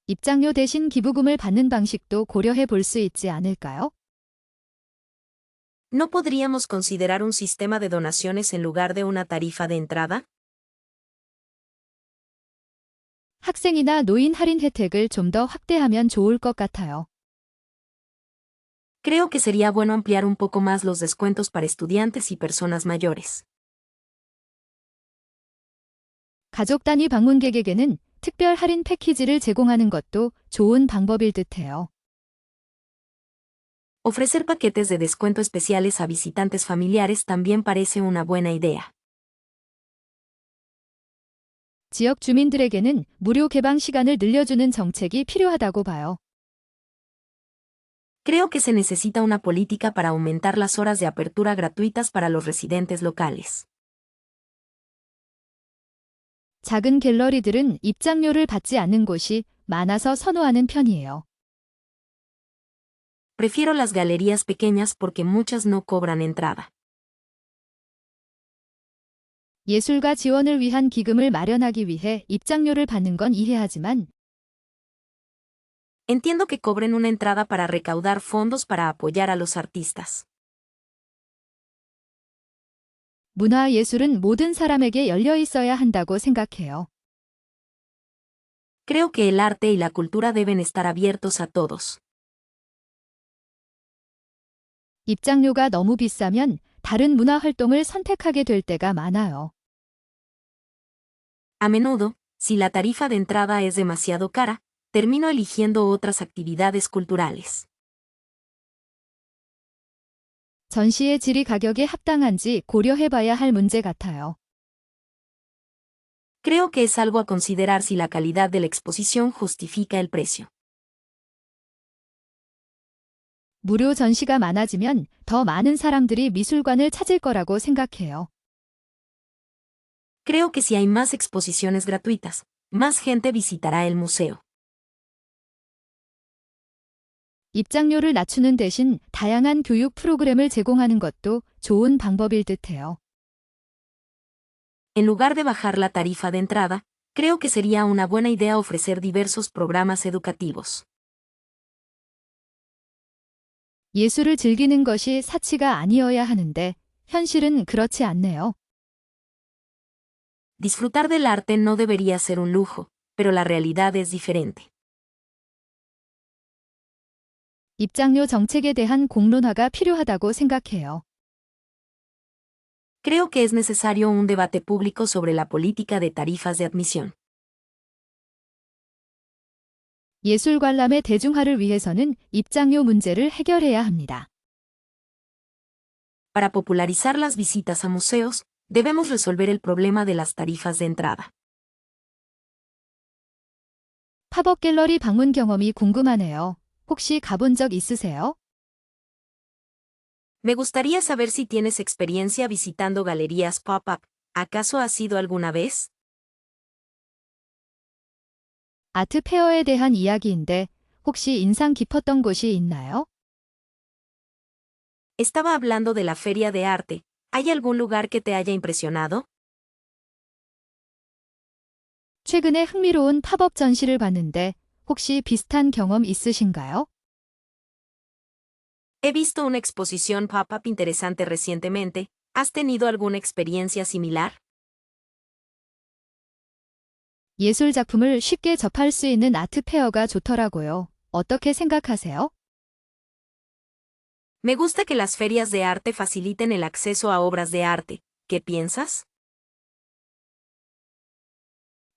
입장료 대신 기부금을 받는 방식도 고려해 볼 수 있지 않을까요? ¿No podríamos considerar un sistema de donaciones en lugar de una tarifa de entrada? 학생이나 노인 할인 혜택을 좀 더 확대하면 좋을 것 같아요. Creo que sería bueno ampliar un poco más los descuentos para estudiantes y personas mayores. 가족 단위 방문객에게는 특별 할인 패키지를 제공하는 것도 좋은 방법일 듯해요. Ofrecer paquetes de descuento especiales a visitantes familiares también parece una buena idea. 지역 주민들에게는 무료 개방 시간을 늘려주는 정책이 필요하다고 봐요. Creo que se necesita una política para aumentar las horas de apertura gratuitas para los residentes locales. 작은 갤러리들은 입장료를 받지 않는 곳이 많아서 선호하는 편이에요. Prefiero las galerías pequeñas porque muchas no cobran entrada. 예술가 지원을 위한 기금을 마련하기 위해 입장료를 받는 건 이해하지만 Entiendo que cobren una entrada para recaudar fondos para apoyar a los artistas. 문화 예술은 모든 사람에게 열려 있어야 한다고 생각해요. Creo que el arte y la cultura deben estar abiertos a todos. 입장료가 너무 비싸면 다른 문화 활동을 선택하게 될 때가 많아요. A menudo, si la tarifa de entrada es demasiado cara, termino eligiendo otras actividades culturales. 전시의 질이 가격에 합당한지 고려해봐야 할 문제 같아요. Creo que es algo a considerar si la calidad de la exposición justifica el precio. 무료 전시가 많아지면 더 많은 사람들이 미술관을 찾을 거라고 생각해요. Creo que si hay más exposiciones gratuitas, más gente visitará el museo. 입장료를 낮추는 대신 다양한 교육 프로그램을 제공하는 것도 좋은 방법일 듯해요. En lugar de bajar la tarifa de entrada, creo que sería una buena idea ofrecer diversos programas educativos. 예술을 즐기는 것이 사치가 아니어야 하는데 현실은 그렇지 않네요. Disfrutar del arte no debería ser un lujo, pero la realidad es diferente. 입장료 정책에 대한 공론화가 필요하다고 생각해요. Creo que es necesario un debate público sobre la política de tarifas de admisión. 예술 관람의 대중화를 위해서는 입장료 문제를 해결해야 합니다. Para popularizar las visitas a museos, debemos resolver el problema de las tarifas de entrada. 팝업 갤러리 방문 경험이 궁금하네요. 혹시 가본 적 있으세요? Me gustaría saber si tienes experiencia visitando galerías pop-up. ¿Acaso has ido alguna vez? 아트 페어에 대한 이야기인데 혹시 인상 깊었던 곳이 있나요? Estaba hablando de la feria de arte. ¿Hay algún lugar que te haya impresionado? 최근에 흥미로운 팝업 전시를 봤는데 혹시 비슷한 경험 있으신가요? He visto una exposición pop-up interesante recientemente. ¿Has tenido alguna experiencia similar? 예술 작품을 쉽게 접할 수 있는 아트 페어가 좋더라고요. 어떻게 생각하세요? Me gusta que las ferias de arte faciliten el acceso a obras de arte. ¿Qué piensas?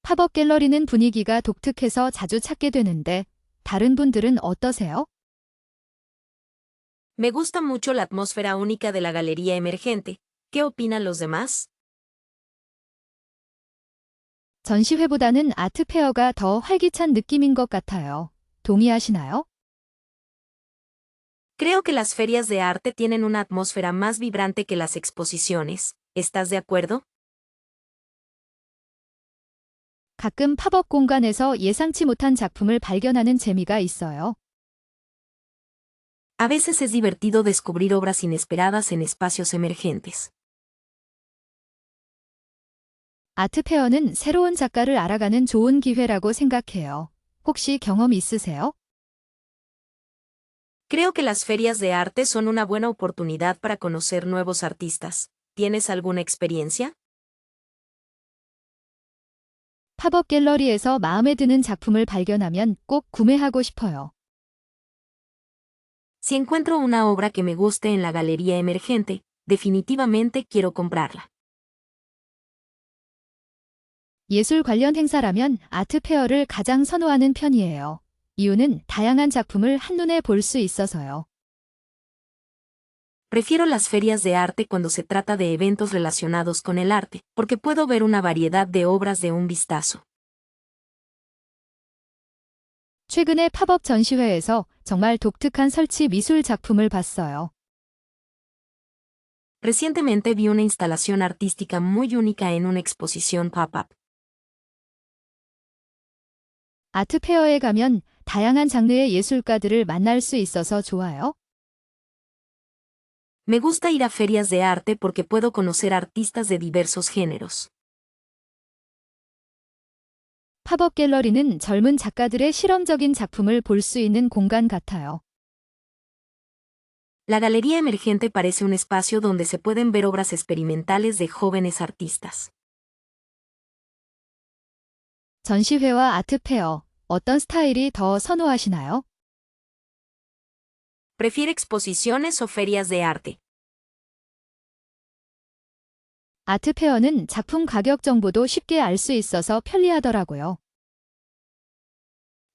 팝업 갤러리는 분위기가 독특해서 자주 찾게 되는데 다른 분들은 어떠세요? Me gusta mucho la atmósfera única de la galería emergente. ¿Qué opinan los demás? 전시회보다는 아트 페어가 더 활기찬 느낌인 것 같아요. 동의하시나요? Creo que las ferias de arte tienen una atmósfera más vibrante que las exposiciones. ¿Estás de acuerdo? 가끔 팝업 공간에서 예상치 못한 작품을 발견하는 재미가 있어요. A veces es divertido descubrir obras inesperadas en espacios emergentes. 아트 페어는 새로운 작가를 알아가는 좋은 기회라고 생각해요. 혹시 경험 있으세요? Creo que las ferias de arte son una buena oportunidad para conocer nuevos artistas. ¿Tienes alguna experiencia? 팝업 갤러리에서 마음에 드는 작품을 발견하면 꼭 구매하고 싶어요. Si encuentro una obra que me guste en la galería emergente, definitivamente quiero comprarla. 예술 관련 행사라면 아트 페어를 가장 선호하는 편이에요. 이유는 다양한 작품을 한눈에 볼 수 있어서요. Prefiero las ferias de arte cuando se trata de eventos relacionados con el arte, porque puedo ver una variedad de obras de un vistazo. 최근에 팝업 전시회에서 정말 독특한 설치 미술 작품을 봤어요. Recientemente vi una instalación artística muy única en una exposición pop-up. 아트페어에 가면 다양한 장르의 예술가들을 만날 수 있어서 좋아요. Me gusta ir a ferias de arte porque puedo conocer artistas de diversos géneros. 팝업 갤러리는 젊은 작가들의 실험적인 작품을 볼 수 있는 공간 같아요. La galería emergente parece un espacio donde se pueden ver obras experimentales de jóvenes artistas. 전시회와 아트페어, 어떤 스타일이 더 선호하시나요? ¿Prefiere exposiciones o ferias de arte? 아트페어는 작품 가격 정보도 쉽게 알 수 있어서 편리하더라고요.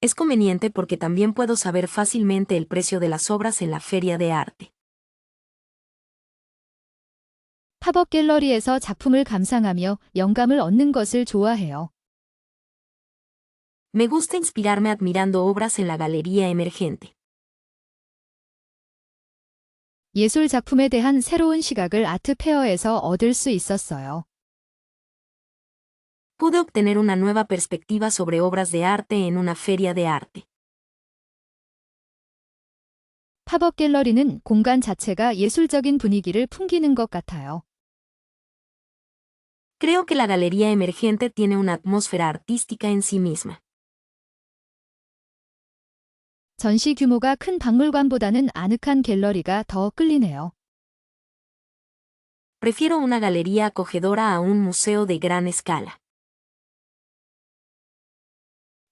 Es conveniente porque también puedo saber fácilmente el precio de las obras en la feria de arte. 팝업 갤러리에서 작품을 감상하며 영감을 얻는 것을 좋아해요. Me gusta inspirarme admirando obras en la galería emergente. 예술 작품에 대한 새로운 시각을 아트페어에서 얻을 수 있었어요. Pude obtener una nueva perspectiva sobre obras de arte en una feria de arte. 팝업 갤러리는 공간 자체가 예술적인 분위기를 풍기는 것 같아요. Creo que la galería emergente tiene una atmósfera artística en sí misma. 전시 규모가 큰 박물관보다는 아늑한 갤러리가 더 끌리네요. Prefiero una galería acogedora a un museo de gran escala.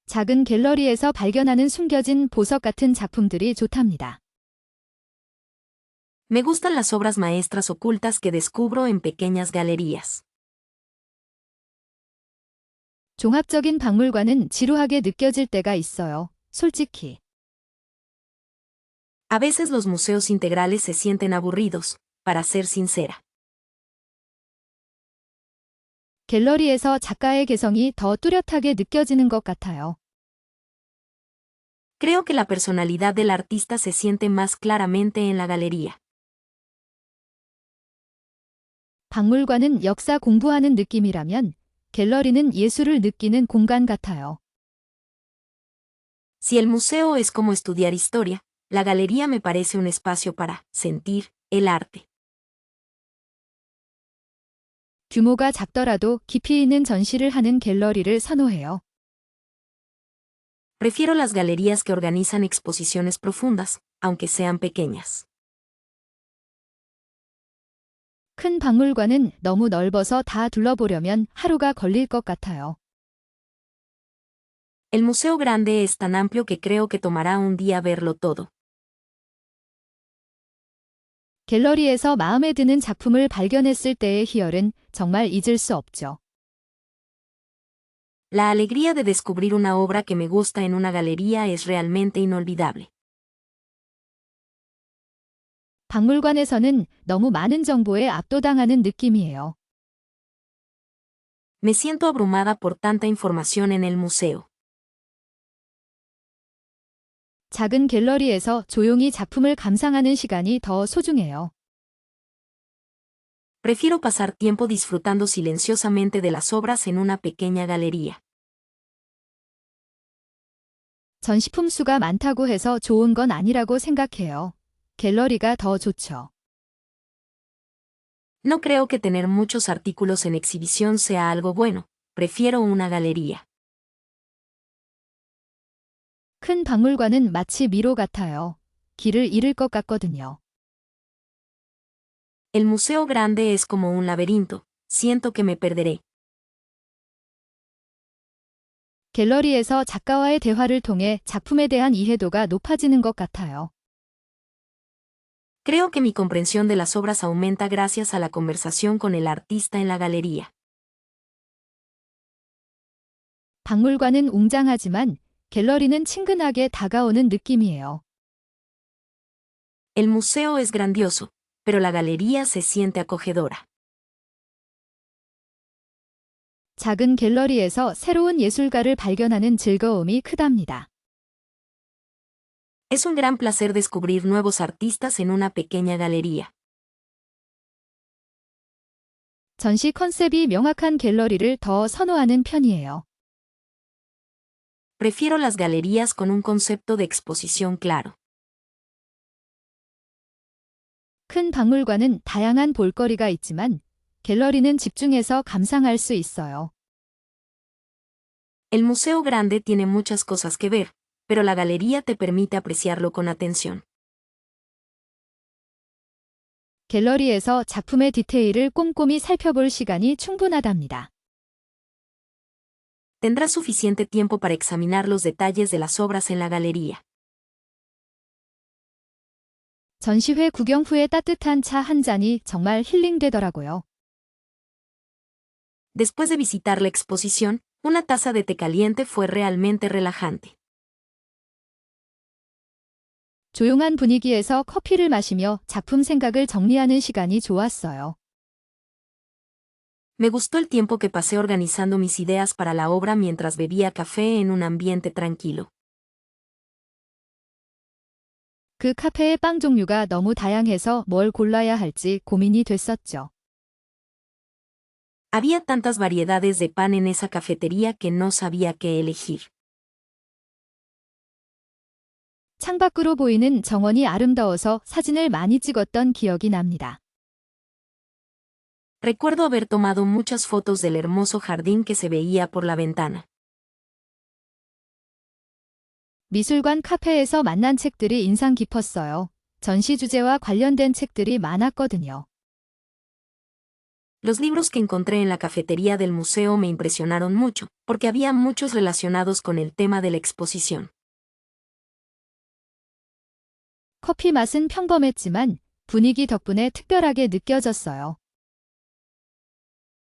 작은 갤러리에서 발견하는 숨겨진 보석 같은 작품들이 좋답니다. Me gustan las obras maestras ocultas que descubro en pequeñas galerías. 종합적인 박물관은 지루하게 느껴질 때가 있어요. 솔직히. A veces los museos integrales se sienten aburridos, para ser sincera. 갤러리에서 작가의 개성이 더 뚜렷하게 느껴지는 것 같아요. Creo que la personalidad del artista se siente más claramente en la galería. 박물관은 역사 공부하는 느낌이라면 갤러리는 예술을 느끼는 공간 같아요. Si el museo es como estudiar historia, la galería me parece un espacio para sentir el arte. 규모가 작더라도 깊이 있는 전시를 하는 갤러리를 선호해요. Prefiero las galerías que organizan exposiciones profundas, aunque sean pequeñas. 큰 박물관은 너무 넓어서 다 둘러보려면 하루가 걸릴 것 같아요. El museo grande es tan amplio que creo que tomará un día verlo todo. 갤러리에서 마음에 드는 작품을 발견했을 때의 희열은 정말 잊을 수 없죠. La alegría de descubrir una obra que me gusta en una galería es realmente inolvidable. 박물관에서는 너무 많은 정보에 압도당하는 느낌이에요. Me siento abrumada por tanta información en el museo. 작은 갤러리에서 조용히 작품을 감상하는 시간이 더 소중해요. Prefiero pasar tiempo disfrutando silenciosamente de las obras en una pequeña galería. 전시품 수가 많다고 해서 좋은 건 아니라고 생각해요. 갤러리가 더 좋죠. No creo que tener muchos artículos en exhibición sea algo bueno, prefiero una galería. 큰 박물관은 마치 미로 같아요. 길을 잃을 것 같거든요. El museo grande es como un laberinto, siento que me perderé. 갤러리에서 작가와의 대화를 통해 작품에 대한 이해도가 높아지는 것 같아요. Creo que mi comprensión de las obras aumenta gracias a la conversación con el artista en la galería. 박물관은 웅장하지만 갤러리는 친근하게 다가오는 느낌이에요. El museo es grandioso, pero la galería se siente acogedora. 작은 갤러리에서 새로운 예술가를 발견하는 즐거움이 크답니다. Es un gran placer descubrir nuevos artistas en una pequeña galería. 전시 컨셉이 명확한 갤러리를 더 선호하는 편이에요. Prefiero las galerías con un concepto de exposición claro. 큰 박물관은 다양한 볼거리가 있지만 갤러리는 집중해서 감상할 수 있어요. El museo grande tiene muchas cosas que ver, pero la galería te permite apreciarlo con atención. 갤러리에서 작품의 디테일을 꼼꼼히 살펴볼 시간이 충분하답니다. Tendrás suficiente tiempo para examinar los detalles de las obras en la galería. 전시회 구경 후에 따뜻한 차 한 잔이 정말 힐링되더라고요. Después de visitar la exposición, una taza de té caliente fue realmente relajante. 조용한 분위기에서 커피를 마시며 작품 생각을 정리하는 시간이 좋았어요. Me gustó el tiempo que pasé organizando mis ideas para la obra mientras bebía café en un ambiente tranquilo. 그 카페의 빵 종류가 너무 다양해서 뭘 골라야 할지 고민이 됐었죠. Había tantas variedades de pan en esa cafetería que no sabía qué elegir. 창밖으로 보이는 정원이 아름다워서 사진을 많이 찍었던 기억이 납니다. Recuerdo haber tomado muchas fotos del hermoso jardín que se veía por la ventana. 미술관 카페에서 만난 책들이 인상 깊었어요. 전시 주제와 관련된 책들이 많았거든요. Los libros que encontré en la cafetería del museo me impresionaron mucho, porque había muchos relacionados con el tema de la exposición. 커피 맛은 평범했지만 분위기 덕분에 특별하게 느껴졌어요.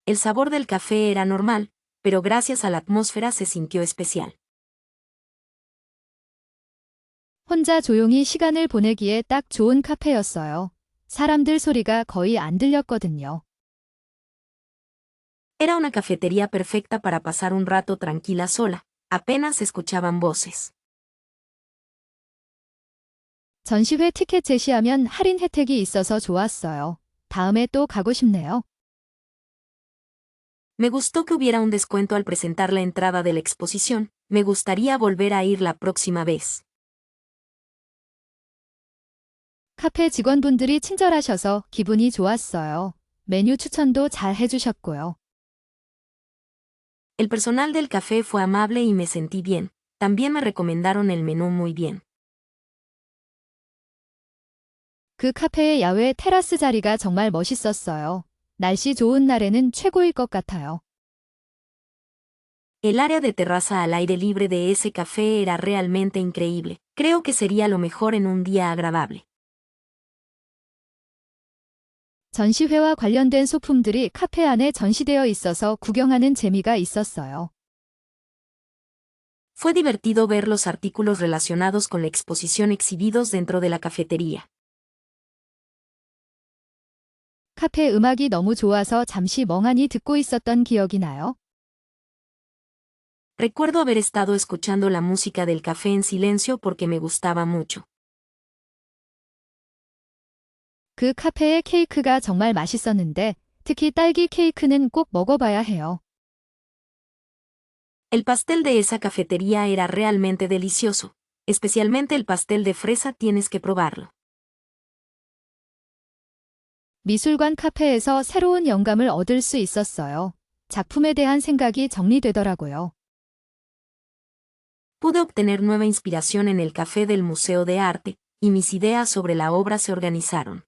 El sabor del café era normal, pero gracias a la atmósfera se sintió especial. 혼자 조용히 시간을 보내기에 딱 좋은 카페였어요. 사람들 소리가 거의 안 들렸거든요. Era una cafetería perfecta para pasar un rato tranquila sola, apenas se escuchaban voces. 전시회 티켓 제시하면 할인 혜택이 있어서 좋았어요. 다음에 또 가고 싶네요. Me gustó que hubiera un descuento al presentar la entrada de la exposición, me gustaría volver a ir la próxima vez. 카페 직원분들이 친절하셔서 기분이 좋았어요. 메뉴 추천도 잘 해주셨고요. El personal del café fue amable y me sentí bien, también me recomendaron el menú muy bien. 그 카페의 야외 테라스 자리가 정말 멋있었어요. 날씨 좋은 날에는 최고일 것 같아요. El área de terraza al aire libre de ese café era realmente increíble, creo que sería lo mejor en un día agradable. 전시회와 관련된 소품들이 카페 안에 전시되어 있어서 구경하는 재미가 있었어요. Fue divertido ver los artículos relacionados con la exposición exhibidos dentro de la cafetería. 카페 음악이 너무 좋아서 잠시 멍하니 듣고 있었던 기억이 나요. Recuerdo haber estado escuchando la música del café en silencio porque me gustaba mucho. 그 카페의 케이크가 정말 맛있었는데 특히 딸기 케이크는 꼭 먹어봐야 해요. El pastel de esa cafetería era realmente delicioso, especialmente el pastel de fresa tienes que probarlo. 미술관 카페에서 새로운 영감을 얻을 수 있었어요. 작품에 대한 생각이 정리되더라고요. Pude obtener nueva inspiración en el café del Museo de Arte, y mis ideas sobre la obra se organizaron.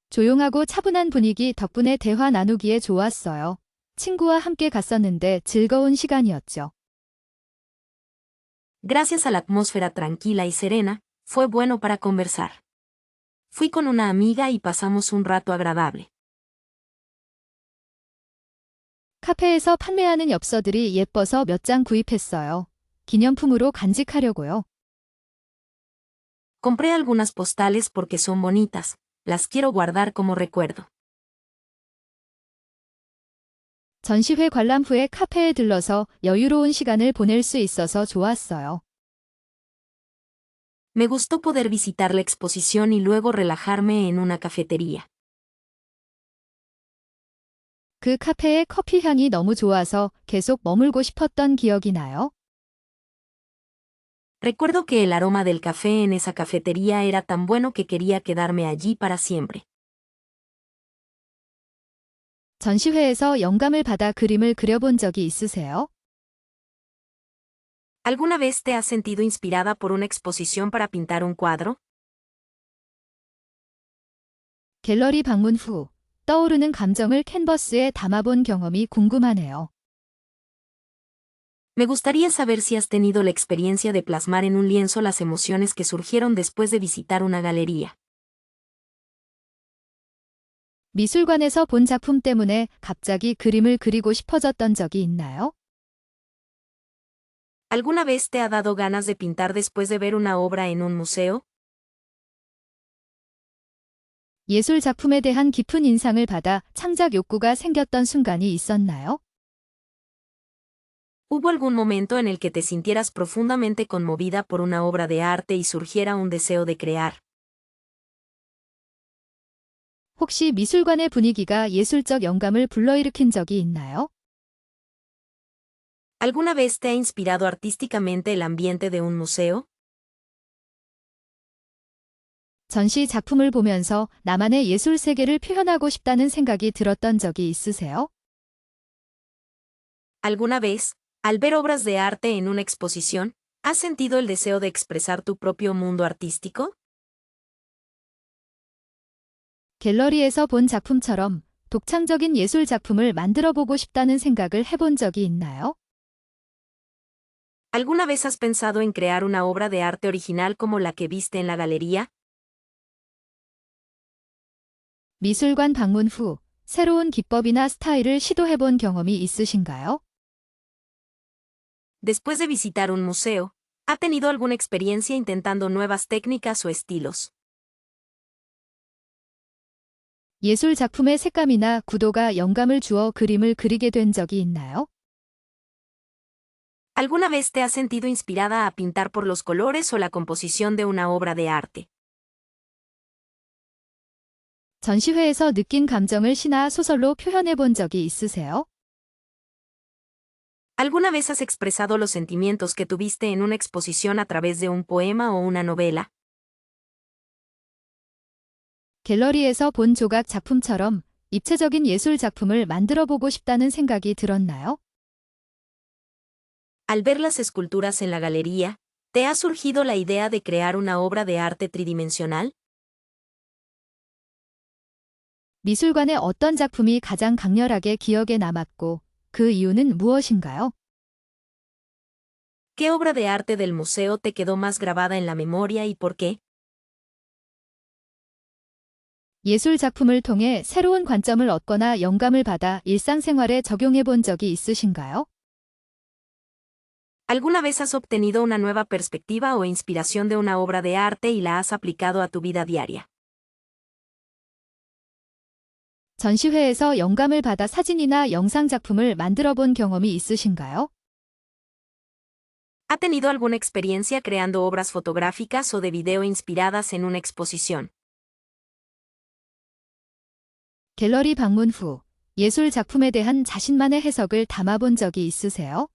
조용하고 차분한 분위기 덕분에 대화 나누기에 좋았어요. 친구와 함께 갔었는데 즐거운 시간이었죠. Gracias a la atmósfera tranquila y serena, fue bueno para conversar. Fui con una amiga y pasamos un rato agradable. 카페에서 판매하는 엽서들이 예뻐서 몇 장 구입했어요. 기념품으로 간직하려고요. Compré algunas postales porque son bonitas, las quiero guardar como recuerdo. 전시회 관람 후에 카페에 들러서 여유로운 시간을 보낼 수 있어서 좋았어요. Me gustó poder visitar la exposición y luego relajarme en una cafetería. 그 카페의 커피 향이 너무 좋아서 계속 머물고 싶었던 기억이 나요. Recuerdo que el aroma del café en esa cafetería era tan bueno que quería quedarme allí para siempre. 전시회에서 영감을 받아 그림을 그려본 적이 있으세요? ¿Alguna vez te has sentido inspirada por una exposición para pintar un cuadro? 갤러리 방문 후 떠오르는 감정을 캔버스에 담아본 경험이 궁금하네요. Me gustaría saber si has tenido la experiencia de plasmar en un lienzo las emociones que surgieron después de visitar una galería. 미술관에서 본 작품 때문에 갑자기 그림을 그리고 싶어졌던 적이 있나요? ¿Alguna vez te ha dado ganas de pintar después de ver una obra en un museo? 예술 작품에 대한 깊은 인상을 받아 창작 욕구가 생겼던 순간이 있었나요? ¿Hubo algún momento en el que te sintieras profundamente conmovida por una obra de arte y surgiera un deseo de crear? 혹시 미술관의 분위기가 예술적 영감을 불러일으킨 적이 있나요? ¿Alguna vez te ha inspirado artísticamente el ambiente de un museo? 전시 작품을 보면서 나만의 예술 세계를 표현하고 싶다는 생각이 들었던 적이 있으세요? ¿Alguna vez, al ver obras de arte en una exposición, has sentido el deseo de expresar tu propio mundo artístico? 갤러리에서 본 작품처럼 독창적인 예술 작품을 만들어 보고 싶다는 생각을 해본 적이 있나요? ¿Alguna vez has pensado en crear una obra de arte original como la que viste en la galería? 미술관 방문 후 새로운 기법이나 스타일을 시도해 본 경험이 있으신가요? Después de visitar un museo, ¿ha tenido alguna experiencia intentando nuevas técnicas o estilos? 예술 작품의 색감이나 구도가 영감을 주어 그림을 그리게 된 적이 있나요? ¿Alguna vez te has sentido inspirada a pintar por los colores o la composición de una obra de arte? 전시회에서 느낀 감정을 시나 소설로 표현해 본 적이 있으세요? ¿Alguna vez has expresado los sentimientos que tuviste en una exposición a través de un poema o una novela? 갤러리에서 본 조각 작품처럼 입체적인 예술 작품을 만들어 보고 싶다는 생각이 들었나요? Al ver las esculturas en la galería, ¿te ha surgido la idea de crear una obra de arte tridimensional? 미술관의 어떤 작품이 가장 강렬하게 기억에 남았고 그 이유는 무엇인가요? ¿Qué obra de arte del museo te quedó más grabada en la memoria y por qué? 예술 작품을 통해 새로운 관점을 얻거나 영감을 받아 일상생활에 적용해 본 적이 있으신가요? ¿Alguna vez has obtenido una nueva perspectiva o inspiración de una obra de arte y la has aplicado a tu vida diaria? 전시회에서 영감을 받아 사진이나 영상 작품을 만들어 본 경험이 있으신가요? ¿Ha tenido alguna experiencia creando obras fotográficas o de video inspiradas en una exposición? 갤러리 방문 후 예술 작품에 대한 자신만의 해석을 담아본 적이 있으세요?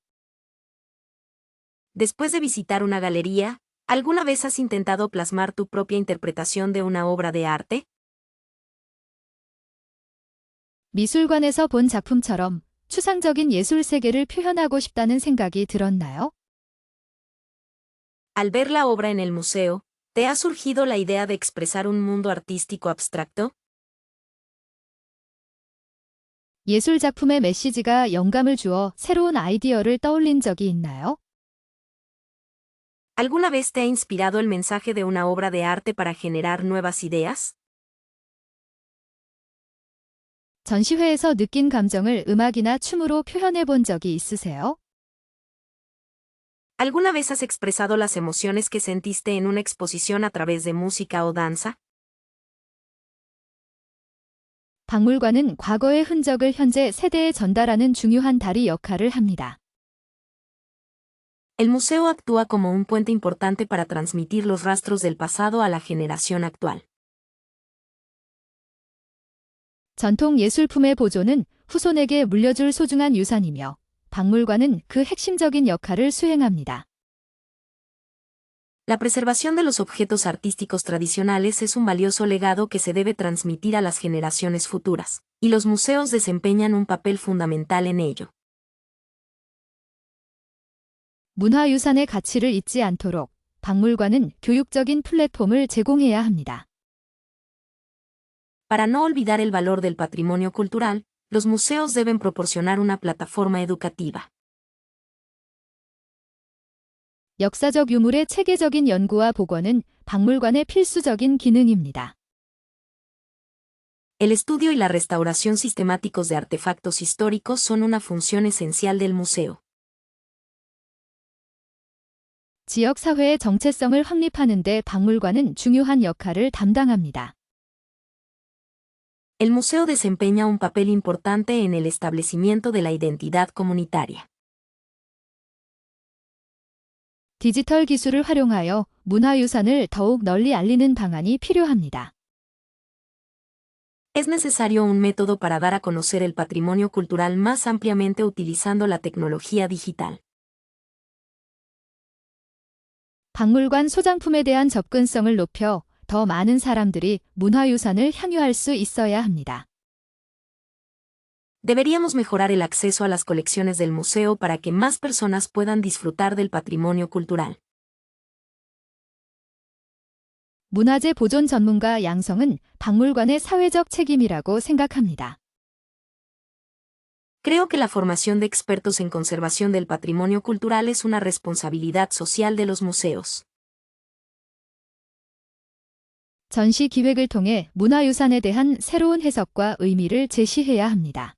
Después de visitar una galería, ¿alguna vez has intentado plasmar tu propia interpretación de una obra de arte? 미술관에서 본 작품처럼 추상적인 예술 세계를 표현하고 싶다는 생각이 들었나요? Al ver la obra en el museo, ¿te ha surgido la idea de expresar un mundo artístico abstracto? 예술 작품의 메시지가 영감을 주어 새로운 아이디어를 떠올린 적이 있나요? ¿Alguna vez te ha inspirado el mensaje de una obra de arte para generar nuevas ideas? 전시회에서 느낀 감정을 음악이나 춤으로 표현해 본 적이 있으세요? ¿Alguna vez has expresado las emociones que sentiste en una exposición a través de música o danza? 박물관은 과거의 흔적을 현재 세대에 전달하는 중요한 다리 역할을 합니다. El museo actúa como un puente importante para transmitir los rastros del pasado a la generación actual. 전통 예술품의 보존은 후손에게 물려줄 소중한 유산이며 박물관은 그 핵심적인 역할을 수행합니다. La preservación de los objetos artísticos tradicionales es un valioso legado que se debe transmitir a las generaciones futuras, y los museos desempeñan un papel fundamental en ello. 문화유산의 가치를 잊지 않도록 박물관은 교육적인 플랫폼을 제공해야 합니다. Para no olvidar el valor del patrimonio cultural, los museos deben proporcionar una plataforma educativa. 역사적 유물의 체계적인 연구와 복원은 박물관의 필수적인 기능입니다. El estudio y la restauración sistemáticos de artefactos históricos son una función esencial del museo. 지역 사회의 정체성을 확립하는 데 박물관은 중요한 역할을 담당합니다. El museo desempeña un papel importante en el establecimiento de la identidad comunitaria. 디지털 기술을 활용하여 문화유산을 더욱 널리 알리는 방안이 필요합니다. Es necesario un método para dar a conocer el patrimonio cultural más ampliamente utilizando la tecnología digital. 박물관 소장품에 대한 접근성을 높여 더 많은 사람들이 문화유산을 향유할 수 있어야 합니다. Deberíamos mejorar el acceso a las colecciones del museo para que más personas puedan disfrutar del patrimonio cultural. 문화재 보존 전문가 양성은 박물관의 사회적 책임이라고 생각합니다. Creo que la formación de expertos en conservación del patrimonio cultural es una responsabilidad social de los museos. 전시 기획을 통해 문화유산에 대한 새로운 해석과 의미를 제시해야 합니다.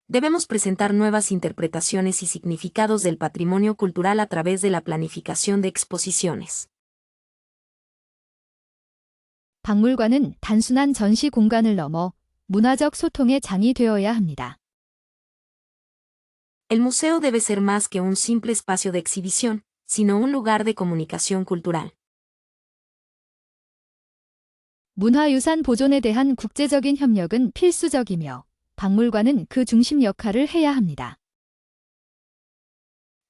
Debemos presentar nuevas interpretaciones y significados del patrimonio cultural a través de la planificación de exposiciones. 박물관은 단순한 전시 공간을 넘어 문화적 소통의 장이 되어야 합니다. El museo debe ser más que un simple espacio de exhibición, sino un lugar de comunicación cultural. 문화유산 보존에 대한 국제적인 협력은 필수적이며 박물관은 그 중심 역할을 해야 합니다.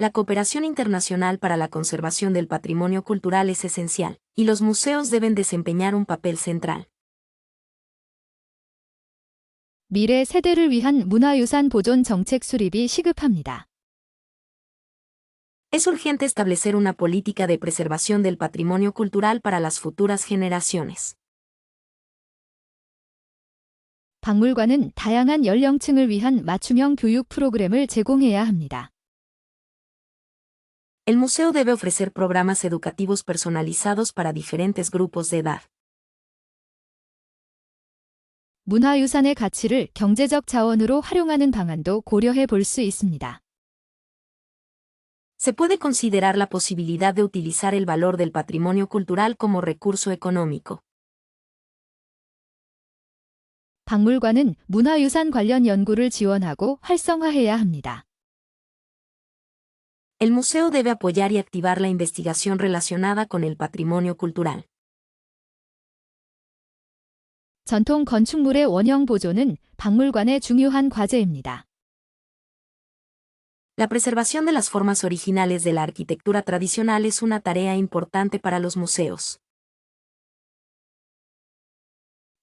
La cooperación internacional para la conservación del patrimonio cultural es esencial, y los museos deben desempeñar un papel central. 미래 세대를 위한 문화유산 보존 정책 수립이 시급합니다. Es urgente establecer una política de preservación del patrimonio cultural para las futuras generaciones. 박물관은 다양한 연령층을 위한 맞춤형 교육 프로그램을 제공해야 합니다. El museo debe ofrecer programas educativos personalizados para diferentes grupos de edad. 문화유산의 가치를 경제적 자원으로 활용하는 방안도 고려해 볼 수 있습니다. Se puede considerar la posibilidad de utilizar el valor del patrimonio cultural como recurso económico. 박물관은 문화유산 관련 연구를 지원하고 활성화해야 합니다. El museo debe apoyar y activar la investigación relacionada con el patrimonio cultural. 전통 건축물의 원형 보존은 박물관의 중요한 과제입니다. La preservación de las formas originales de la arquitectura tradicional es una tarea importante para los museos.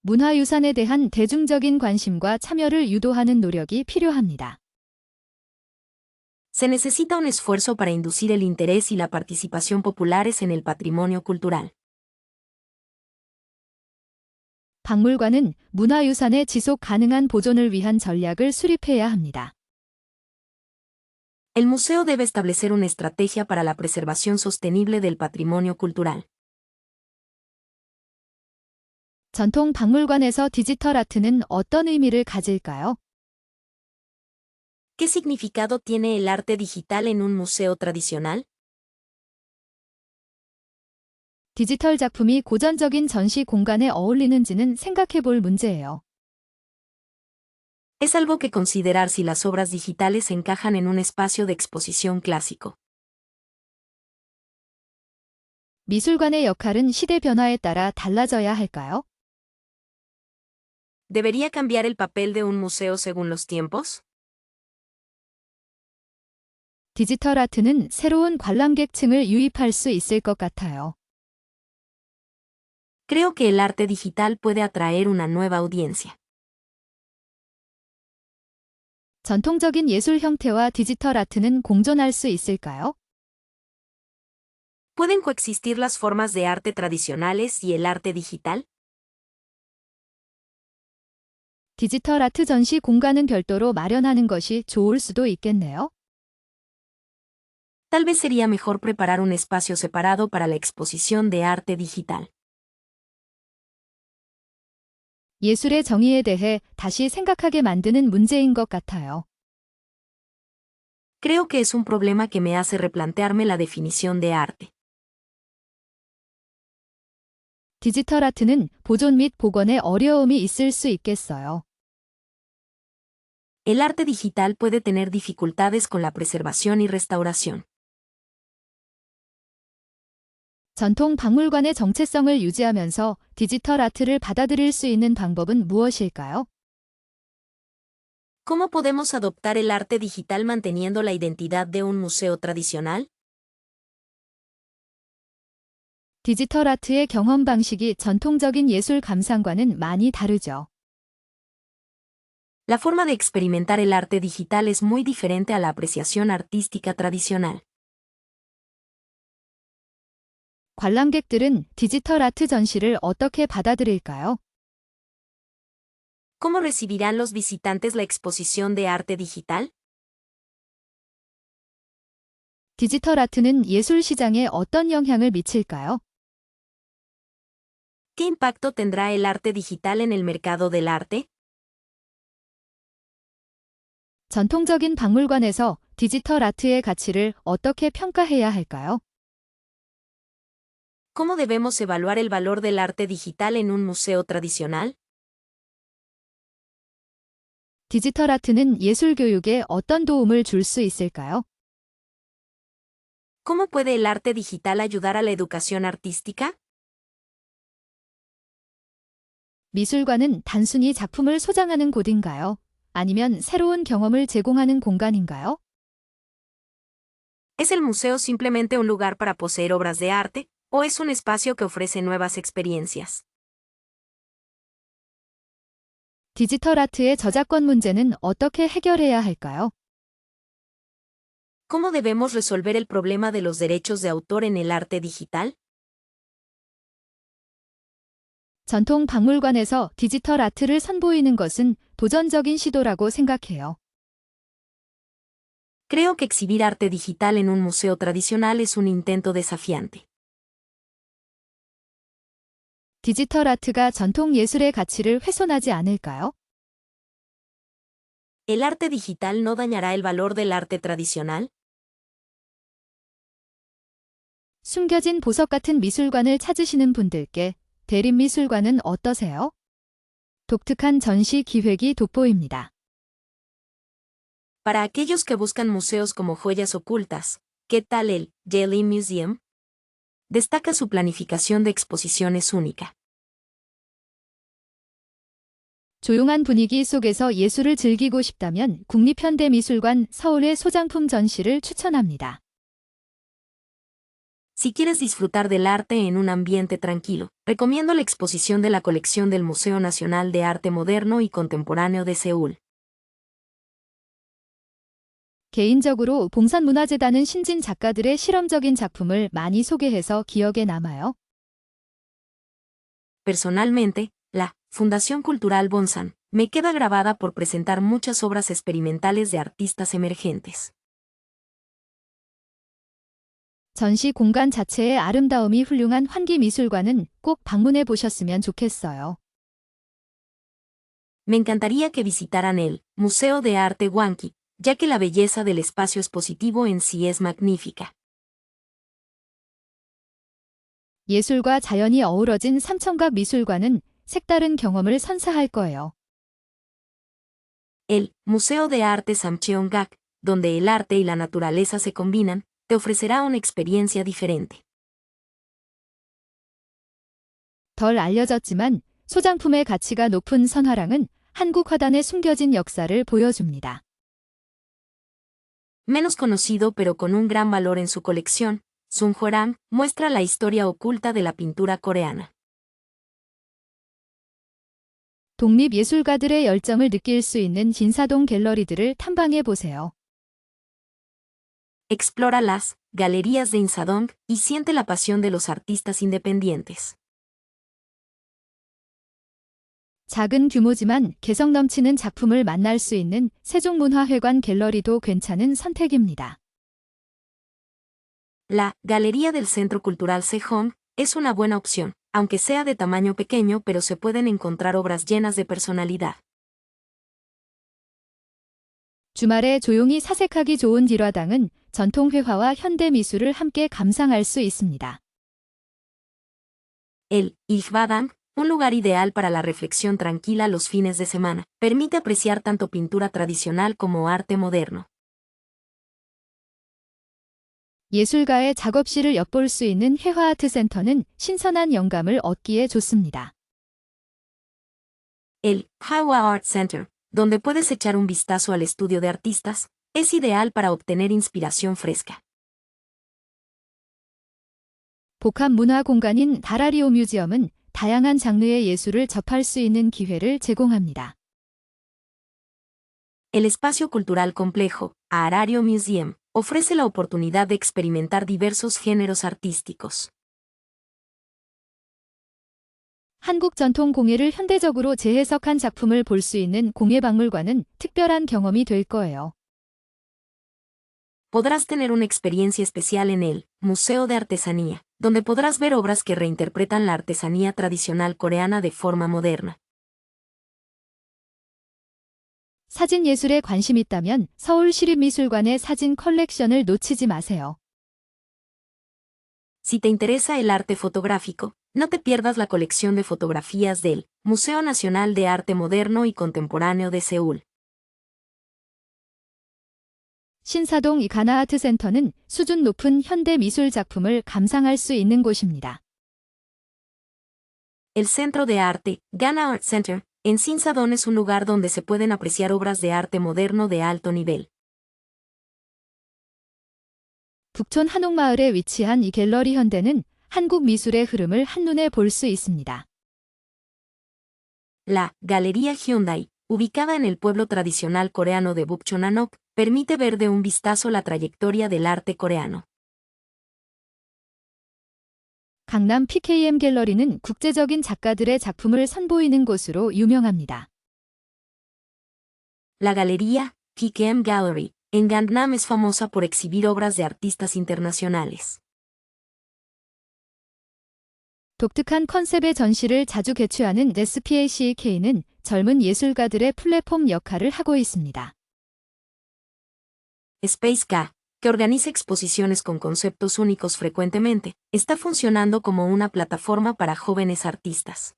문화유산에 대한 대중적인 관심과 참여를 유도하는 노력이 필요합니다. Se necesita un esfuerzo para inducir el interés y la participación populares en el patrimonio cultural. 박물관은 문화유산의 지속 가능한 보존을 위한 전략을 수립해야 합니다. El museo debe establecer una estrategia para la preservación sostenible del patrimonio cultural. 전통 박물관에서 디지털 아트는 어떤 의미를 가질까요? ¿Qué significado tiene el arte digital en un museo tradicional? 디지털 작품이 고전적인 전시 공간에 어울리는지는 생각해 볼 문제예요. Es algo que considerar si las obras digitales encajan en un espacio de exposición clásico. 미술관의 역할은 시대 변화에 따라 달라져야 할까요? ¿Debería cambiar el papel de un museo según los tiempos? 디지털 아트는 새로운 관람객층을 유입할 수 있을 것 같아요. Creo que el arte digital puede atraer una nueva audiencia. 전통적인 예술 형태와 디지털 아트는 공존할 수 있을까요? ¿Pueden coexistir las formas de arte tradicionales y el arte digital? 디지털 아트 전시 공간은 별도로 마련하는 것이 좋을 수도 있겠네요. Tal vez sería mejor preparar un espacio separado para la exposición de arte digital. 예술의 정의에 대해 다시 생각하게 만드는 문제인 것 같아요. Creo que es un problema que me hace replantearme la definición de arte. 디지털 아트는 보존 및 복원에 어려움이 있을 수 있겠어요. El arte digital puede tener dificultades con la preservación y restauración. 전통 박물관의 정체성을 유지하면서 디지털 아트를 받아들일 수 있는 방법은 무엇일까요? ¿Cómo podemos adoptar el arte digital manteniendo la identidad de un museo tradicional? 디지털 아트의 경험 방식이 전통적인 예술 감상과는 많이 다르죠. La forma de experimentar el arte digital es muy diferente a la apreciación artística tradicional. 관람객들은 디지털 아트 전시를 어떻게 받아들일까요? ¿Cómo recibirán los visitantes la exposición de arte digital? 디지털 아트는 예술 시장에 어떤 영향을 미칠까요? ¿Qué impacto tendrá el arte digital en el mercado del arte? 전통적인 박물관에서 디지털 아트의 가치를 어떻게 평가해야 할까요? ¿Cómo debemos evaluar el valor del arte digital en un museo tradicional? 디지털 아트는 예술 교육에 어떤 도움을 줄 수 있을까요? ¿Cómo puede el arte digital ayudar a la educación artística? 미술관은 단순히 작품을 소장하는 곳인가요? 아니면 새로운 경험을 제공하는 공간인가요? ¿Es el museo simplemente un lugar para poseer obras de arte, o es un espacio que ofrece nuevas experiencias? 디지털 아트의 저작권 문제는 어떻게 해결해야 할까요? ¿Cómo debemos resolver el problema de los derechos de autor en el arte digital? 전통 박물관에서 디지털 아트를 선보이는 것은 도전적인 시도라고 생각해요. Creo que exhibir arte digital en un museo tradicional es un intento desafiante. 디지털 아트가 전통 예술의 가치를 훼손하지 않을까요? ¿El arte digital no dañará el valor del arte tradicional? 숨겨진 보석 같은 미술관을 찾으시는 분들께 대림미술관은 어떠세요? 독특한 전시 기획이 돋보입니다. Para aquellos que buscan museos como joyas ocultas, ¿qué tal el Jelly Museum? Destaca su planificación de exposiciones única. 조용한 분위기 속에서 예술을 즐기고 싶다면 국립현대미술관 서울의 소장품 전시를 추천합니다. Si quieres disfrutar del arte en un ambiente tranquilo, recomiendo la exposición de la colección del Museo Nacional de Arte Moderno y Contemporáneo de Seúl. 개인적으로 봉산문화재단은 신진 작가들의 실험적인 작품을 많이 소개해서 기억에 남아요. Personalmente, la Fundación Cultural Bonsan me queda grabada por presentar muchas obras experimentales de artistas emergentes. 전시 공간 자체의 아름다움이 훌륭한 환기미술관은 꼭 방문해 보셨으면 좋겠어요. Me encantaría que visitaran el Museo de Arte Wanki, ya que la belleza del espacio expositivo en sí es magnífica. 예술과 자연이 어우러진 삼청각 미술관은 색다른 경험을 선사할 거예요. El Museo de Arte Samcheongak, donde el arte y la naturaleza se combinan, te ofrecerá una experiencia diferente. 덜 알려졌지만 소장품의 가치가 높은 선화랑은 한국 화단의 숨겨진 역사를 보여줍니다. Menos conocido pero con un gran valor en su colección, Sun Hwarang muestra la historia oculta de la pintura coreana. 독립예술가들의 열정을 느낄 수 있는 진사동 갤러리들을 탐방해 보세요. Explora las galerías de Insadong y siente la pasión de los artistas independientes. 작은 규모지만 개성 넘치는 작품을 만날 수 있는 세종문화회관 갤러리도 괜찮은 선택입니다. La Galería del Centro Cultural Sejong es una buena opción, aunque sea de tamaño pequeño, pero se pueden encontrar obras llenas de personalidad. 주말에 조용히 사색하기 좋은 딜화당은 전통회화와 현대미술을 함께 감상할 수 있습니다. El Ilhwadang, un lugar ideal para la reflexión tranquila los fines de semana, permite apreciar tanto pintura tradicional como arte moderno. 예술가의 작업실을 엿볼 수 있는 회화아트센터는 신선한 영감을 얻기에 좋습니다. El Hwa Art Center, donde puedes echar un vistazo al estudio de artistas, es ideal para obtener inspiración fresca. 복합 문화 공간인 다라리오 뮤지엄은 다양한 장르의 예술을 접할 수 있는 기회를 제공합니다. El espacio cultural complejo, Arario Museum, ofrece la oportunidad de experimentar diversos géneros artísticos. 한국 전통 공예를 현대적으로 재해석한 작품을 볼 수 있는 공예박물관은 특별한 경험이 될 거예요. Podrás tener una experiencia especial en el Museo de Artesanía, donde podrás ver obras que reinterpretan la artesanía tradicional coreana de forma moderna. 사진 예술에 관심 있다면 서울시립미술관의 사진 컬렉션을 놓치지 마세요. Si te interesa el arte fotográfico, no te pierdas la colección de fotografías del Museo Nacional de Arte Moderno y Contemporáneo de Seúl. 신사동 가나아트센터는 수준 높은 현대 미술 작품을 감상할 수 있는 곳입니다. El Centro de Arte, Ghana Art Center, en Sinsadon es un lugar donde se pueden apreciar obras de arte moderno de alto nivel. 북촌 한옥마을에 위치한 이 갤러리 현대는 한국 미술의 흐름을 한눈에 볼 수 있습니다. La Galería Hyundai, ubicada en el pueblo tradicional coreano de Bukchonanok, permite ver de un vistazo la trayectoria del arte coreano. 강남 PKM 갤러리는 국제적인 작가들의 작품을 선보이는 곳으로 유명합니다. La Galería PKM Gallery, en Gangnam es famosa por exhibir obras de artistas internacionales. 독특한 컨셉의 전시를 자주 개최하는 SPACK는 젊은 예술가들의 플랫폼 역할을 하고 있습니다. Space K, que organiza exposiciones con conceptos únicos frecuentemente, está funcionando como una plataforma para jóvenes artistas.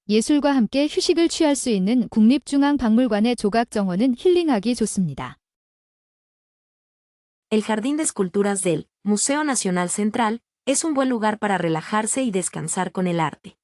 예술과 함께 휴식을 취할 수 있는 국립중앙박물관의 조각 정원은 힐링하기 좋습니다. El Jardín de Esculturas del Museo Nacional Central es un buen lugar para relajarse y descansar con el arte.